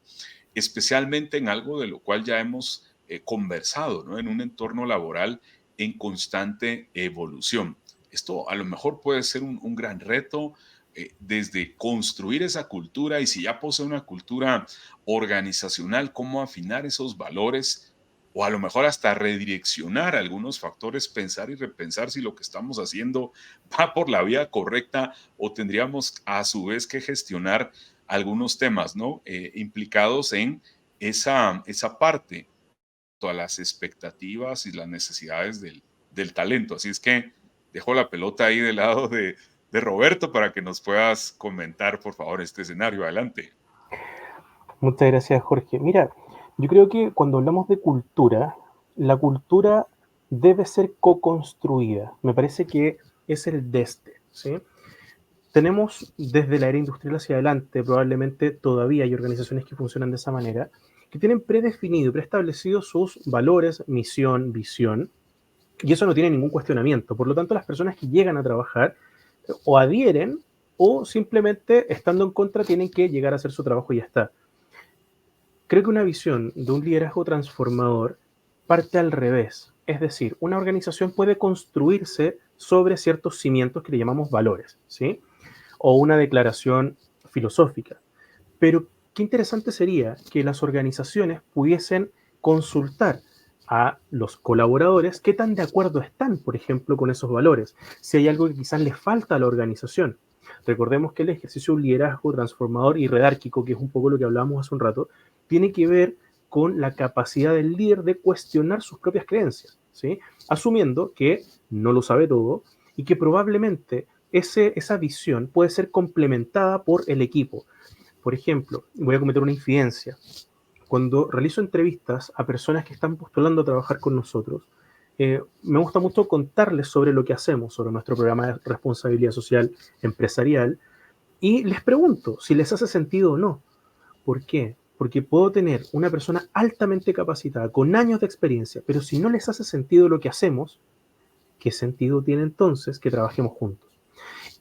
especialmente en algo de lo cual ya hemos conversado, ¿no? En un entorno laboral en constante evolución. Esto a lo mejor puede ser un gran reto desde construir esa cultura, y si ya posee una cultura organizacional, cómo afinar esos valores o a lo mejor hasta redireccionar algunos factores, pensar y repensar si lo que estamos haciendo va por la vía correcta, o tendríamos a su vez que gestionar algunos temas, ¿no? Implicados en esa parte, todas las expectativas y las necesidades del talento. Así es que dejo la pelota ahí del lado de Roberto para que nos puedas comentar, por favor, este escenario. Adelante. Muchas gracias, Jorge. Mira, yo creo que cuando hablamos de cultura, la cultura debe ser co-construida. Me parece que es el desde, ¿sí? Tenemos desde la era industrial hacia adelante, probablemente todavía hay organizaciones que funcionan de esa manera, que tienen predefinido y preestablecidos sus valores, misión, visión, y eso no tiene ningún cuestionamiento. Por lo tanto, las personas que llegan a trabajar o adhieren o simplemente, estando en contra, tienen que llegar a hacer su trabajo y ya está. Creo que una visión de un liderazgo transformador parte al revés. Es decir, una organización puede construirse sobre ciertos cimientos que le llamamos valores, ¿sí? O una declaración filosófica. Pero qué interesante sería que las organizaciones pudiesen consultar a los colaboradores qué tan de acuerdo están, por ejemplo, con esos valores, si hay algo que quizás les falta a la organización. Recordemos que el ejercicio de un liderazgo transformador y redárquico, que es un poco lo que hablábamos hace un rato, tiene que ver con la capacidad del líder de cuestionar sus propias creencias, ¿sí? Asumiendo que no lo sabe todo y que probablemente esa visión puede ser complementada por el equipo. Por ejemplo, voy a cometer una infidencia. Cuando realizo entrevistas a personas que están postulando a trabajar con nosotros, me gusta mucho contarles sobre lo que hacemos, sobre nuestro programa de responsabilidad social empresarial, y les pregunto si les hace sentido o no. ¿Por qué? Porque puedo tener una persona altamente capacitada, con años de experiencia, pero si no les hace sentido lo que hacemos, ¿qué sentido tiene entonces que trabajemos juntos?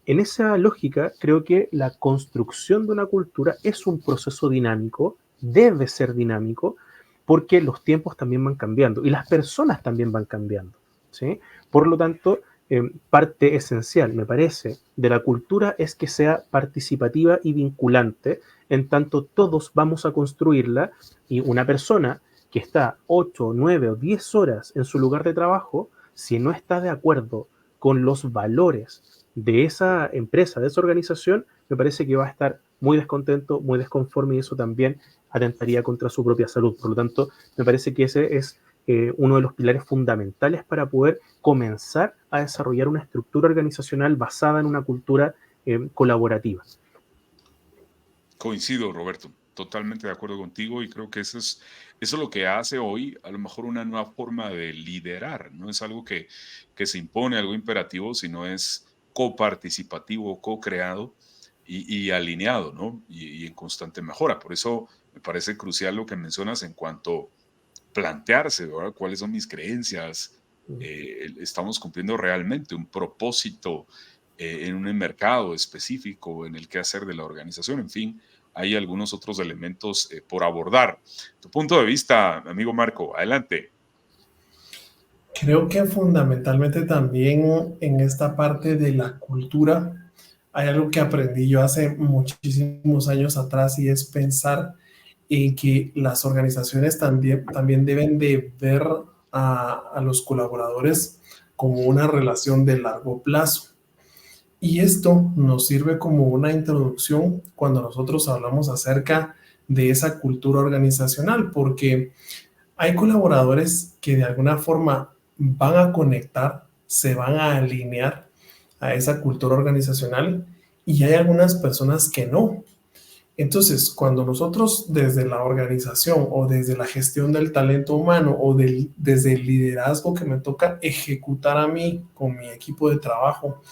En esa lógica, creo que la construcción de una cultura es un proceso dinámico, debe ser dinámico, porque los tiempos también van cambiando y las personas también van cambiando, ¿sí? Por lo tanto, parte esencial, me parece, de la cultura es que sea participativa y vinculante, en tanto todos vamos a construirla, y una persona que está 8, 9 o 10 horas en su lugar de trabajo, si no está de acuerdo con los valores de esa empresa, de esa organización, me parece que va a estar muy descontento, muy desconforme, y eso también atentaría contra su propia salud. Por lo tanto, me parece que ese es uno de los pilares fundamentales para poder comenzar a desarrollar una estructura organizacional basada en una cultura colaborativa. Coincido, Roberto, totalmente de acuerdo contigo, y creo que eso es lo que hace hoy a lo mejor una nueva forma de liderar. No es algo que se impone, algo imperativo, sino es coparticipativo, co-creado y alineado, ¿no? Y en constante mejora. Por eso me parece crucial lo que mencionas en cuanto a plantearse, ¿verdad? ¿Cuáles son mis creencias? ¿Estamos cumpliendo realmente un propósito en un mercado específico, en el quehacer de la organización? En fin, hay algunos otros elementos por abordar. Tu punto de vista, amigo Marco, adelante. Creo que fundamentalmente también en esta parte de la cultura hay algo que aprendí yo hace muchísimos años atrás y es pensar en que las organizaciones también deben de ver a los colaboradores como una relación de largo plazo. Y esto nos sirve como una introducción cuando nosotros hablamos acerca de esa cultura organizacional, porque hay colaboradores que de alguna forma van a conectar, se van a alinear a esa cultura organizacional y hay algunas personas que no. Entonces, cuando nosotros desde la organización o desde la gestión del talento humano o desde el liderazgo que me toca ejecutar a mí con mi equipo de trabajo,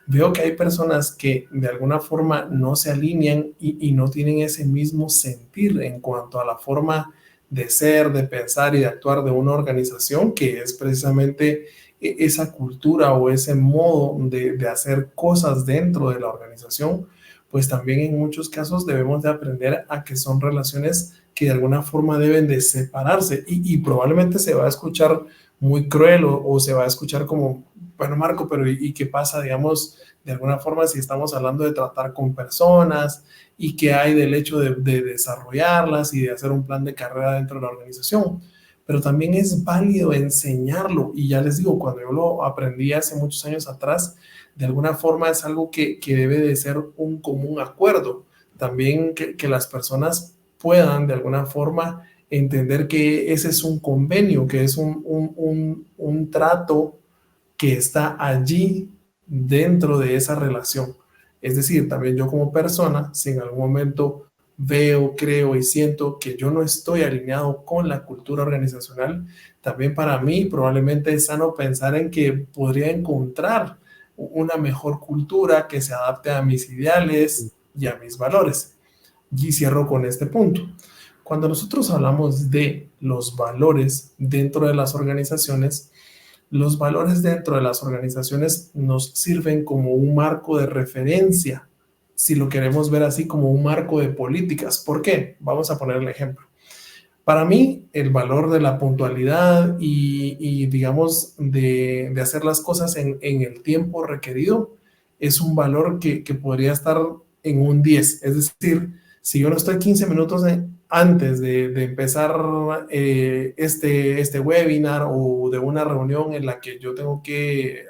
veo que hay personas que de alguna forma no se alinean y no tienen ese mismo sentir en cuanto a la forma de ser, de pensar y de actuar de una organización, que es precisamente esa cultura o ese modo de hacer cosas dentro de la organización, pues también en muchos casos debemos de aprender a que son relaciones que de alguna forma deben de separarse y probablemente se va a escuchar muy cruel o se va a escuchar como, bueno, Marco, pero ¿y qué pasa, digamos, de alguna forma si estamos hablando de tratar con personas y qué hay del hecho de desarrollarlas y de hacer un plan de carrera dentro de la organización? Pero también es válido enseñarlo y ya les digo, cuando yo lo aprendí hace muchos años atrás, de alguna forma es algo que debe de ser un común acuerdo. También que las personas puedan de alguna forma entender que ese es un convenio, que es un trato que está allí dentro de esa relación. Es decir, también yo como persona, si en algún momento veo, creo y siento que yo no estoy alineado con la cultura organizacional, también para mí probablemente es sano pensar en que podría encontrar una mejor cultura que se adapte a mis ideales y a mis valores. Y cierro con este punto. Cuando nosotros hablamos de los valores dentro de las organizaciones, los valores dentro de las organizaciones nos sirven como un marco de referencia, si lo queremos ver así como un marco de políticas. ¿Por qué? Vamos a poner el ejemplo. Para mí, el valor de la puntualidad y digamos, de hacer las cosas en el tiempo requerido es un valor que podría estar en un 10. Es decir, si yo no estoy 15 minutos antes de empezar este webinar o de una reunión en la que yo tengo que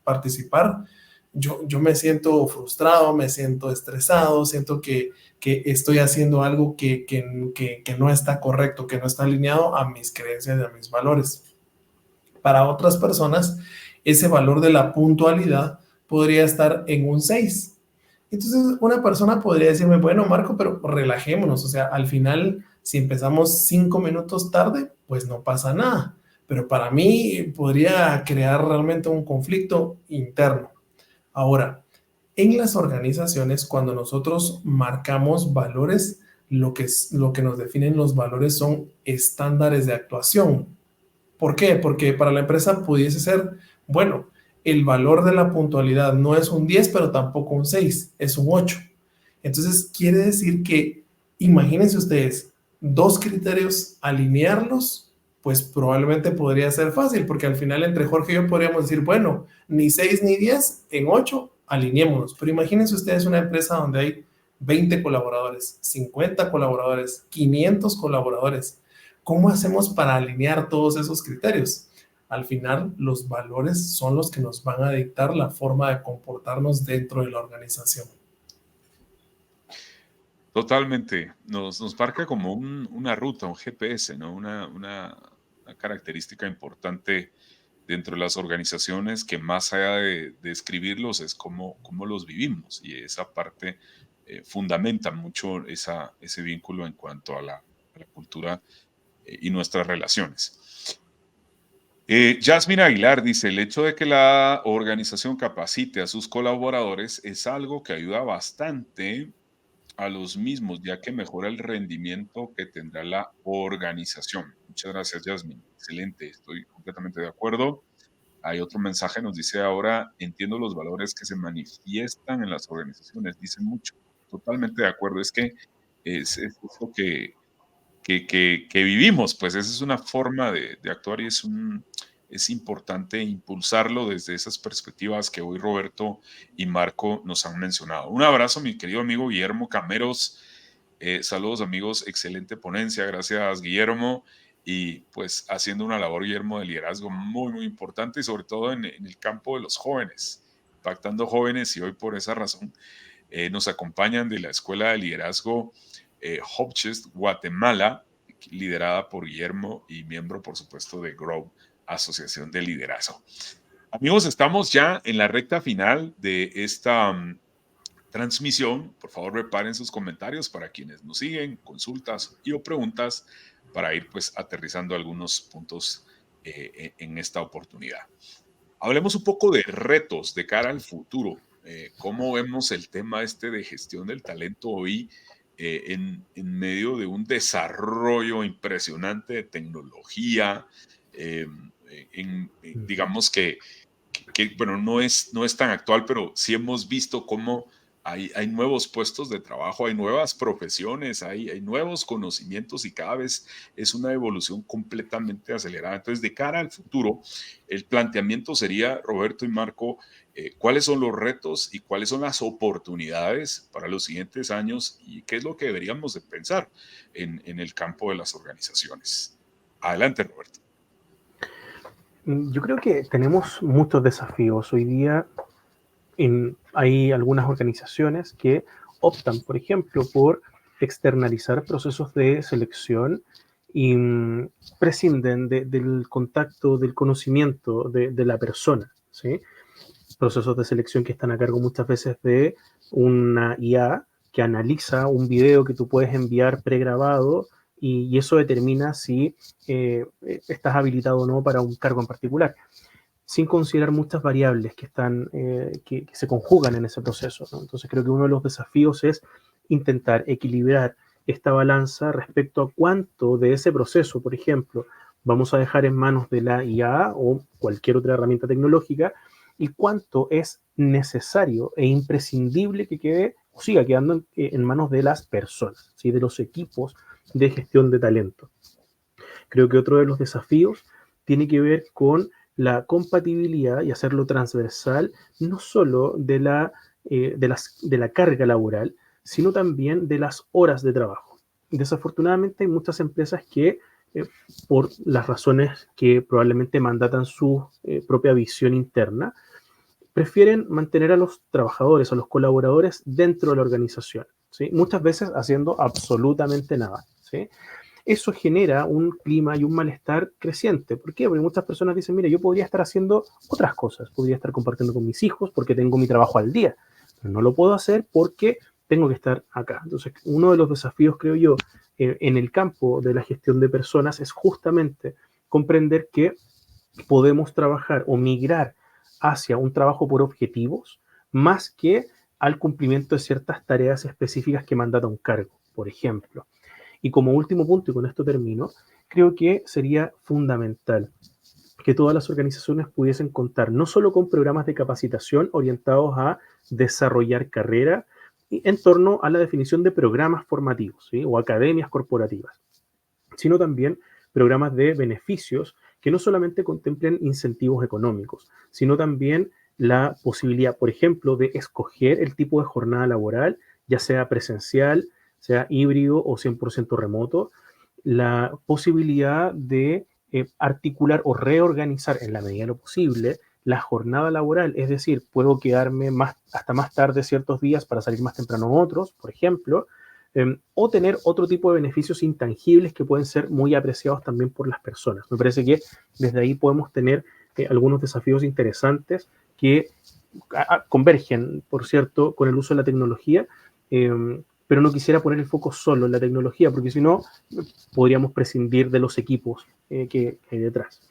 participar, yo me siento frustrado, me siento estresado, siento que estoy haciendo algo que no está correcto, que no está alineado a mis creencias y a mis valores. Para otras personas, ese valor de la puntualidad podría estar en un 6. Entonces, una persona podría decirme, bueno, Marco, pero relajémonos. O sea, al final, si empezamos 5 minutos tarde, pues no pasa nada. Pero para mí podría crear realmente un conflicto interno. Ahora, en las organizaciones, cuando nosotros marcamos valores, lo que nos definen los valores son estándares de actuación. ¿Por qué? Porque para la empresa pudiese ser, bueno, el valor de la puntualidad no es un 10, pero tampoco un 6, es un 8. Entonces, quiere decir que, imagínense ustedes, dos criterios, alinearlos, pues probablemente podría ser fácil, porque al final entre Jorge y yo podríamos decir, bueno, ni 6 ni 10, en 8, alineémonos. Pero imagínense ustedes una empresa donde hay 20 colaboradores, 50 colaboradores, 500 colaboradores. ¿Cómo hacemos para alinear todos esos criterios? Al final, los valores son los que nos van a dictar la forma de comportarnos dentro de la organización. Totalmente. Nos marca como una ruta, un GPS, ¿no? Una característica importante dentro de las organizaciones que más allá de escribirlos es cómo los vivimos y esa parte fundamenta mucho ese vínculo en cuanto a la cultura y nuestras relaciones. Jasmine Aguilar dice, el hecho de que la organización capacite a sus colaboradores es algo que ayuda bastante a los mismos, ya que mejora el rendimiento que tendrá la organización. Muchas gracias, Jasmine. Excelente, estoy completamente de acuerdo. Hay otro mensaje, nos dice ahora, entiendo los valores que se manifiestan en las organizaciones, dicen mucho. Totalmente de acuerdo, es que es lo que vivimos, pues esa es una forma de actuar y es importante impulsarlo desde esas perspectivas que hoy Roberto y Marco nos han mencionado. Un abrazo, mi querido amigo Guillermo Cameros. Saludos, amigos. Excelente ponencia. Gracias, Guillermo. Y pues haciendo una labor, Guillermo, de liderazgo muy, muy importante y sobre todo en el campo de los jóvenes, impactando jóvenes, y hoy por esa razón nos acompañan de la Escuela de Liderazgo Hopchest Guatemala, liderada por Guillermo y miembro, por supuesto, de Grow, Asociación de Liderazgo. Amigos, estamos ya en la recta final de esta transmisión. Por favor, preparen sus comentarios para quienes nos siguen, consultas y o preguntas para ir pues aterrizando algunos puntos en esta oportunidad. Hablemos un poco de retos de cara al futuro. ¿Cómo vemos el tema de gestión del talento hoy en medio de un desarrollo impresionante de tecnología? Digamos que, bueno, no es tan actual, pero sí hemos visto cómo hay nuevos puestos de trabajo, hay nuevas profesiones, hay nuevos conocimientos y cada vez es una evolución completamente acelerada. Entonces, de cara al futuro, el planteamiento sería, Roberto y Marco, cuáles son los retos y cuáles son las oportunidades para los siguientes años y qué es lo que deberíamos de pensar en el campo de las organizaciones. Adelante, Roberto. Yo creo que tenemos muchos desafíos. Hoy día hay algunas organizaciones que optan, por ejemplo, por externalizar procesos de selección y prescinden del contacto, del conocimiento de la persona, ¿sí? Procesos de selección que están a cargo muchas veces de una IA que analiza un video que tú puedes enviar pregrabado y eso determina si estás habilitado o no para un cargo en particular, sin considerar muchas variables que se conjugan en ese proceso, ¿no? Entonces creo que uno de los desafíos es intentar equilibrar esta balanza respecto a cuánto de ese proceso, por ejemplo, vamos a dejar en manos de la IA o cualquier otra herramienta tecnológica y cuánto es necesario e imprescindible que quede o siga quedando en manos de las personas, ¿sí? De los equipos de gestión de talento. Creo que otro de los desafíos tiene que ver con la compatibilidad y hacerlo transversal, no solo de la carga laboral, sino también de las horas de trabajo. Desafortunadamente hay muchas empresas que, por las razones que probablemente mandatan su propia visión interna, prefieren mantener a los trabajadores, a los colaboradores dentro de la organización, ¿sí? Muchas veces haciendo absolutamente nada, ¿sí? Eso genera un clima y un malestar creciente. ¿Por qué? Porque muchas personas dicen, mire, yo podría estar haciendo otras cosas, podría estar compartiendo con mis hijos porque tengo mi trabajo al día, pero no lo puedo hacer porque tengo que estar acá. Entonces, uno de los desafíos, creo yo, en el campo de la gestión de personas es justamente comprender que podemos trabajar o migrar hacia un trabajo por objetivos más que al cumplimiento de ciertas tareas específicas que mandata un cargo, por ejemplo. Y como último punto, y con esto termino, creo que sería fundamental que todas las organizaciones pudiesen contar no solo con programas de capacitación orientados a desarrollar carrera en torno a la definición de programas formativos, ¿sí? O academias corporativas, sino también programas de beneficios que no solamente contemplen incentivos económicos, sino también la posibilidad, por ejemplo, de escoger el tipo de jornada laboral, ya sea presencial, sea híbrido o 100% remoto, la posibilidad de articular o reorganizar en la medida de lo posible la jornada laboral, es decir, puedo quedarme hasta más tarde ciertos días para salir más temprano otros, por ejemplo, o tener otro tipo de beneficios intangibles que pueden ser muy apreciados también por las personas. Me parece que desde ahí podemos tener algunos desafíos interesantes que convergen, por cierto, con el uso de la tecnología, pero no quisiera poner el foco solo en la tecnología, porque si no, podríamos prescindir de los equipos que hay detrás.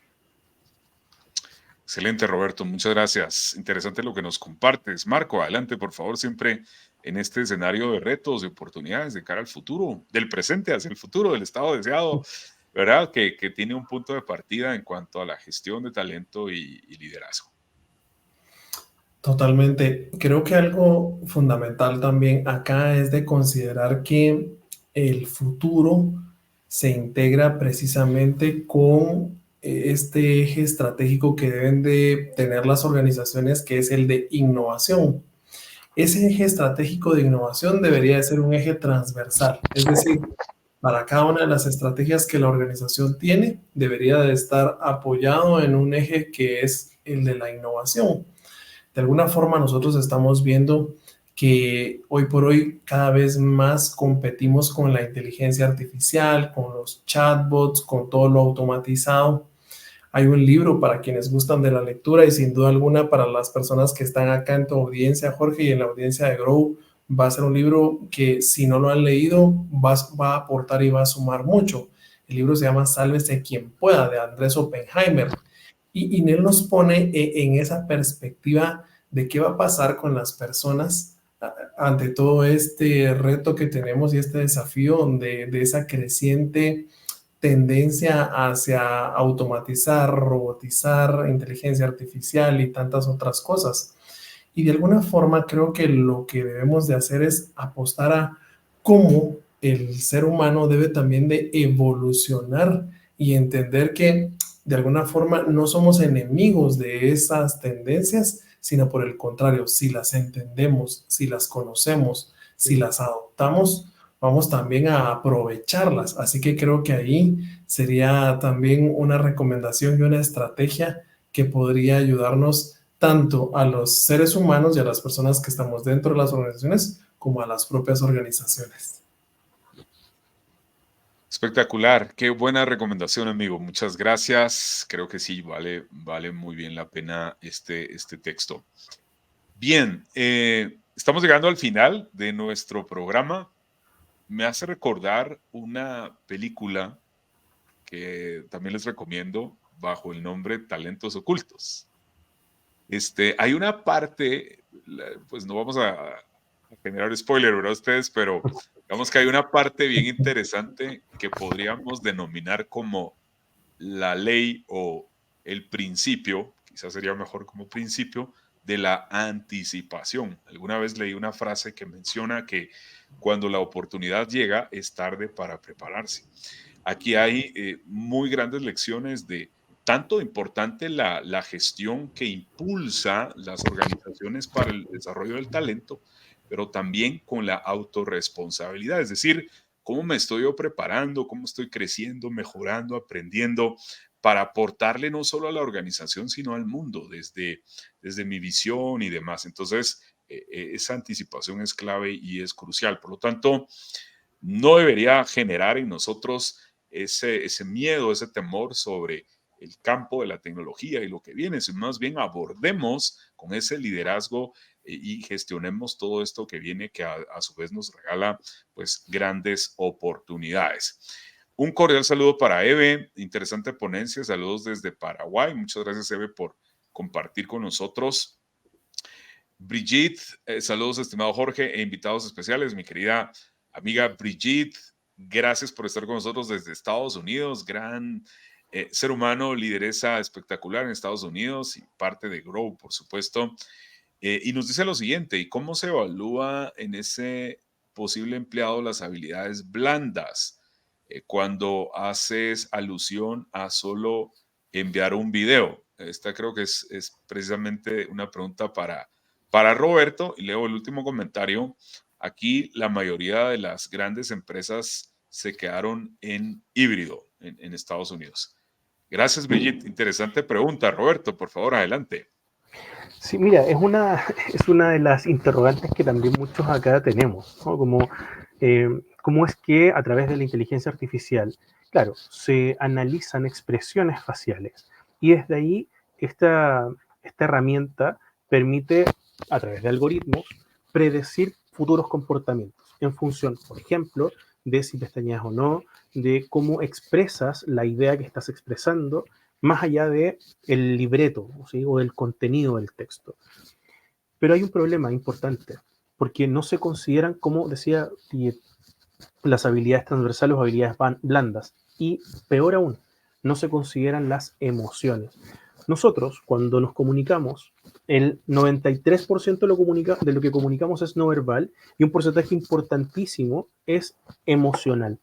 Excelente, Roberto. Muchas gracias. Interesante lo que nos compartes. Marco, adelante, por favor, siempre en este escenario de retos, de oportunidades de cara al futuro, del presente hacia el futuro, del estado deseado, ¿verdad? Que tiene un punto de partida en cuanto a la gestión de talento y liderazgo. Totalmente. Creo que algo fundamental también acá es de considerar que el futuro se integra precisamente con este eje estratégico que deben de tener las organizaciones, que es el de innovación. Ese eje estratégico de innovación debería de ser un eje transversal, es decir, para cada una de las estrategias que la organización tiene, debería de estar apoyado en un eje que es el de la innovación. De alguna forma nosotros estamos viendo que hoy por hoy cada vez más competimos con la inteligencia artificial, con los chatbots, con todo lo automatizado. Hay un libro para quienes gustan de la lectura y sin duda alguna para las personas que están acá en tu audiencia, Jorge, y en la audiencia de Grow, va a ser un libro que si no lo han leído va a aportar y va a sumar mucho. El libro se llama Sálvese quien pueda, de Andrés Oppenheimer. Y él nos pone en esa perspectiva de qué va a pasar con las personas ante todo este reto que tenemos y este desafío de esa creciente tendencia hacia automatizar, robotizar, inteligencia artificial y tantas otras cosas. Y de alguna forma creo que lo que debemos de hacer es apostar a cómo el ser humano debe también de evolucionar y entender que de alguna forma no somos enemigos de esas tendencias, sino por el contrario, si las entendemos, si las conocemos, si las adoptamos, vamos también a aprovecharlas. Así que creo que ahí sería también una recomendación y una estrategia que podría ayudarnos tanto a los seres humanos y a las personas que estamos dentro de las organizaciones como a las propias organizaciones. Espectacular, qué buena recomendación, amigo. Muchas gracias. Creo que sí, vale muy bien la pena este texto. Bien, estamos llegando al final de nuestro programa. Me hace recordar una película que también les recomiendo bajo el nombre Talentos Ocultos. Hay una parte, pues no vamos a generar spoiler, ¿verdad? Ustedes, pero digamos que hay una parte bien interesante que podríamos denominar como la ley o el principio, quizás sería mejor como principio, de la anticipación. Alguna vez leí una frase que menciona que cuando la oportunidad llega es tarde para prepararse. Aquí hay muy grandes lecciones de tanto importante la gestión que impulsa las organizaciones para el desarrollo del talento, pero también con la autorresponsabilidad, es decir, cómo me estoy yo preparando, cómo estoy creciendo, mejorando, aprendiendo para aportarle no solo a la organización, sino al mundo desde mi visión y demás. Entonces, esa anticipación es clave y es crucial. Por lo tanto, no debería generar en nosotros ese miedo, ese temor sobre el campo de la tecnología y lo que viene, sino más bien abordemos con ese liderazgo y gestionemos todo esto que viene, que a su vez nos regala pues grandes oportunidades. Un cordial saludo para Eve, interesante ponencia, saludos desde Paraguay, muchas gracias Eve por compartir con nosotros. Brigitte, saludos estimado Jorge e invitados especiales, mi querida amiga Brigitte, gracias por estar con nosotros desde Estados Unidos, gran ser humano, lideresa espectacular en Estados Unidos y parte de Grow, por supuesto. Y nos dice lo siguiente, ¿y cómo se evalúa en ese posible empleado las habilidades blandas cuando haces alusión a solo enviar un video? Esta creo que es precisamente una pregunta para Roberto. Y leo el último comentario. Aquí la mayoría de las grandes empresas se quedaron en híbrido en Estados Unidos. Gracias, Brigitte. Interesante pregunta. Roberto, por favor, adelante. Sí, mira, es una de las interrogantes que también muchos acá tenemos, ¿no? Como, ¿cómo es que a través de la inteligencia artificial, claro, se analizan expresiones faciales y desde ahí esta herramienta permite, a través de algoritmos, predecir futuros comportamientos en función, por ejemplo, de si pestañeas o no, de cómo expresas la idea que estás expresando, más allá de el libreto, ¿sí? O del contenido del texto. Pero hay un problema importante, porque no se consideran, como decía, las habilidades transversales o habilidades blandas, y peor aún, no se consideran las emociones. Nosotros, cuando nos comunicamos, el 93% de lo que comunicamos es no verbal y un porcentaje importantísimo es emocional.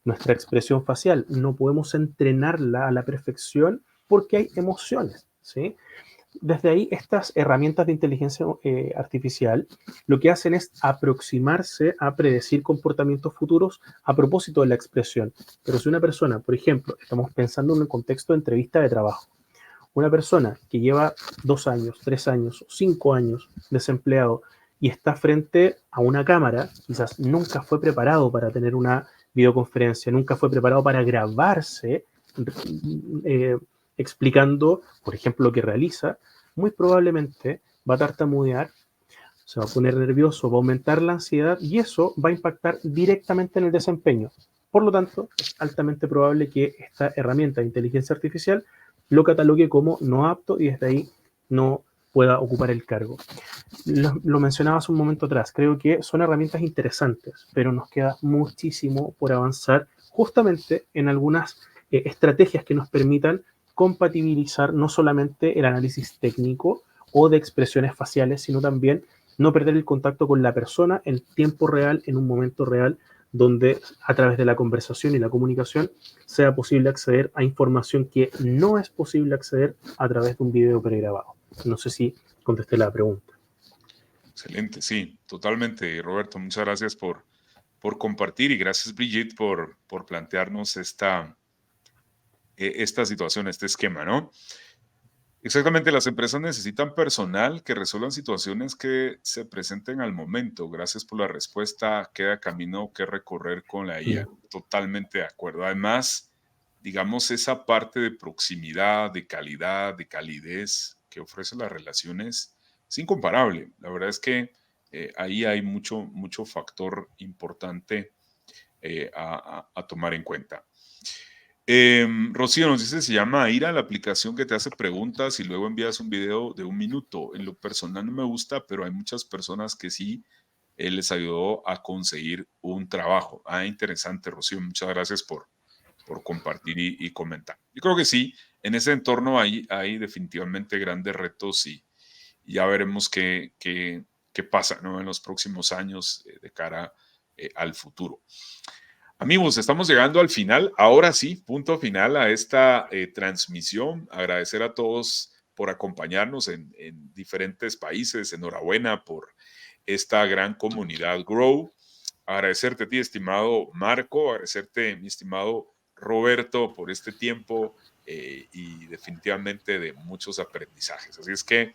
nuestra expresión facial. No podemos entrenarla a la perfección porque hay emociones, ¿sí? Desde ahí, estas herramientas de inteligencia artificial lo que hacen es aproximarse a predecir comportamientos futuros a propósito de la expresión. Pero si una persona, por ejemplo, estamos pensando en un contexto de entrevista de trabajo, una persona que lleva 2 años, 3 años, 5 años desempleado y está frente a una cámara, quizás nunca fue preparado para tener una videoconferencia, nunca fue preparado para grabarse explicando, por ejemplo, lo que realiza, muy probablemente va a tartamudear, se va a poner nervioso, va a aumentar la ansiedad y eso va a impactar directamente en el desempeño. Por lo tanto, es altamente probable que esta herramienta de inteligencia artificial lo catalogue como no apto y desde ahí no pueda ocupar el cargo. Lo mencionaba hace un momento atrás, creo que son herramientas interesantes, pero nos queda muchísimo por avanzar justamente en algunas estrategias que nos permitan compatibilizar no solamente el análisis técnico o de expresiones faciales, sino también no perder el contacto con la persona en tiempo real, en un momento real, donde a través de la conversación y la comunicación sea posible acceder a información que no es posible acceder a través de un video pregrabado. No sé si contesté la pregunta. Excelente, sí, totalmente, Roberto. Muchas gracias por compartir y gracias, Brigitte, por plantearnos esta situación, este esquema, ¿no? Exactamente, las empresas necesitan personal que resuelvan situaciones que se presenten al momento. Gracias por la respuesta. Queda camino que recorrer con la IA. Totalmente de acuerdo. Además, digamos, esa parte de proximidad, de calidad, de calidez que ofrecen las relaciones es incomparable. La verdad es que ahí hay mucho factor importante a tomar en cuenta. Rocío nos dice, se llama Aira, la aplicación que te hace preguntas y luego envías un video de 1 minuto. En lo personal no me gusta, pero hay muchas personas que sí les ayudó a conseguir un trabajo. Interesante, Rocío. Muchas gracias por compartir y comentar. Yo creo que sí, en ese entorno hay definitivamente grandes retos y ya veremos qué pasa, ¿no? En los próximos años de cara al futuro. Amigos, estamos llegando al final. Ahora sí, punto final a esta transmisión. Agradecer a todos por acompañarnos en diferentes países. Enhorabuena por esta gran comunidad Grow. Agradecerte a ti, estimado Marco. Agradecerte, mi estimado Roberto, por este tiempo y definitivamente de muchos aprendizajes. Así es que,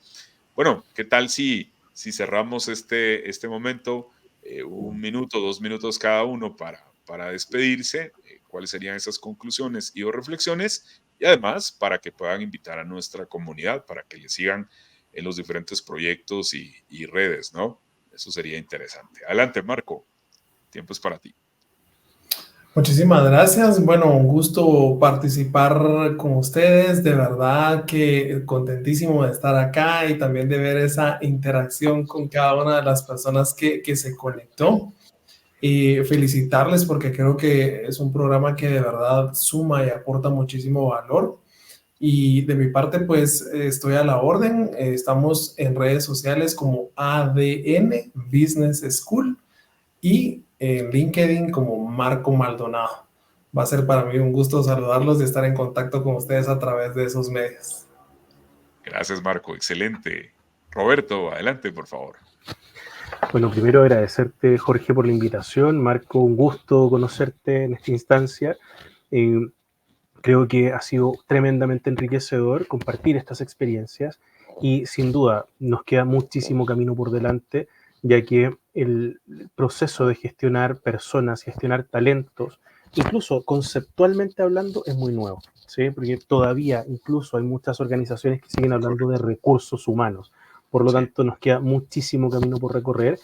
bueno, ¿qué tal si cerramos este momento? 1 minuto, 2 minutos cada uno para despedirse, cuáles serían esas conclusiones y o reflexiones, y además para que puedan invitar a nuestra comunidad, para que le sigan en los diferentes proyectos y redes, ¿no? Eso sería interesante. Adelante, Marco, tiempo es para ti. Muchísimas gracias. Bueno, un gusto participar con ustedes. De verdad que contentísimo de estar acá y también de ver esa interacción con cada una de las personas que se conectó. Y felicitarles porque creo que es un programa que de verdad suma y aporta muchísimo valor. Y de mi parte, pues estoy a la orden. Estamos en redes sociales como ADN Business School y en LinkedIn como Marco Maldonado. Va a ser para mí un gusto saludarlos y estar en contacto con ustedes a través de esos medios. Gracias, Marco. Excelente. Roberto, adelante, por favor. Bueno, primero agradecerte, Jorge, por la invitación. Marco, un gusto conocerte en esta instancia. Creo que ha sido tremendamente enriquecedor compartir estas experiencias y sin duda nos queda muchísimo camino por delante, ya que el proceso de gestionar personas, gestionar talentos, incluso conceptualmente hablando, es muy nuevo, ¿sí? Porque todavía incluso hay muchas organizaciones que siguen hablando de recursos humanos. Por lo tanto, nos queda muchísimo camino por recorrer.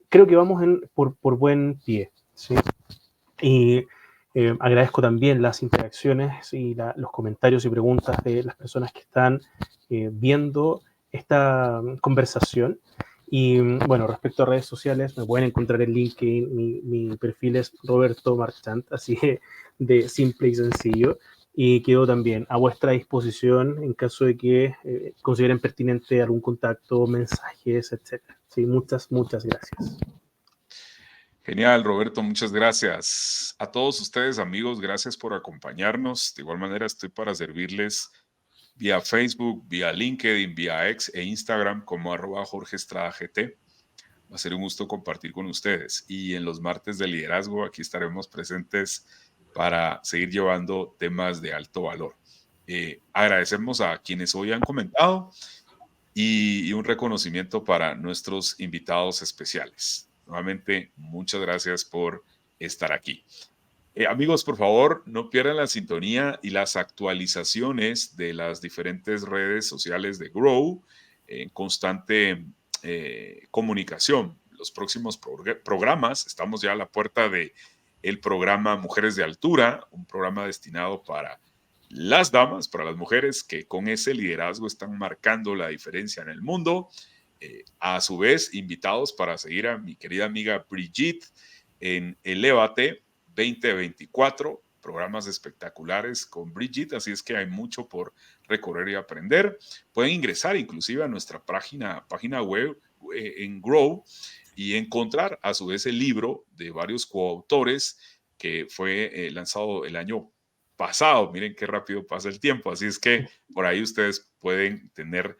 Creo que vamos por buen pie, ¿sí? Y agradezco también las interacciones y los comentarios y preguntas de las personas que están viendo esta conversación. Y bueno, respecto a redes sociales, me pueden encontrar en LinkedIn. Mi perfil es Roberto Marchant, así de simple y sencillo. Y quedo también a vuestra disposición en caso de que consideren pertinente algún contacto, mensajes, etc. Sí, muchas gracias. Genial, Roberto, muchas gracias. A todos ustedes, amigos, gracias por acompañarnos. De igual manera, estoy para servirles vía Facebook, vía LinkedIn, vía X e Instagram como @JorgeEstradaGT. Va a ser un gusto compartir con ustedes. Y en los martes de liderazgo, aquí estaremos presentes para seguir llevando temas de alto valor. Agradecemos a quienes hoy han comentado y un reconocimiento para nuestros invitados especiales. Nuevamente, muchas gracias por estar aquí. Amigos, por favor, no pierdan la sintonía y las actualizaciones de las diferentes redes sociales de Grow en constante comunicación. Los próximos programas, estamos ya a la puerta de el programa Mujeres de Altura, un programa destinado para las damas, para las mujeres que con ese liderazgo están marcando la diferencia en el mundo. A su vez, invitados para seguir a mi querida amiga Brigitte en Elévate 2024, programas espectaculares con Brigitte, así es que hay mucho por recorrer y aprender. Pueden ingresar inclusive a nuestra página web en Grow y encontrar a su vez el libro de varios coautores que fue lanzado el año pasado. Miren qué rápido pasa el tiempo, así es que por ahí ustedes pueden tener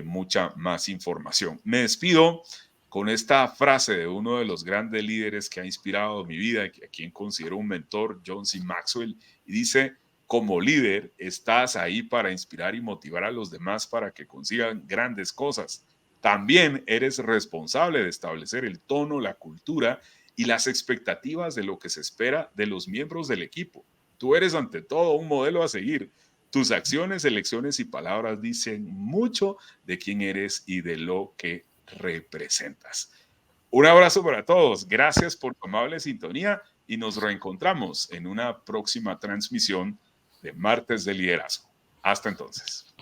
mucha más información. Me despido con esta frase de uno de los grandes líderes que ha inspirado mi vida, a quien considero un mentor, John C. Maxwell, y dice: como líder, estás ahí para inspirar y motivar a los demás para que consigan grandes cosas. También eres responsable de establecer el tono, la cultura y las expectativas de lo que se espera de los miembros del equipo. Tú eres ante todo un modelo a seguir. Tus acciones, elecciones y palabras dicen mucho de quién eres y de lo que representas. Un abrazo para todos. Gracias por tu amable sintonía y nos reencontramos en una próxima transmisión de Martes de Liderazgo. Hasta entonces.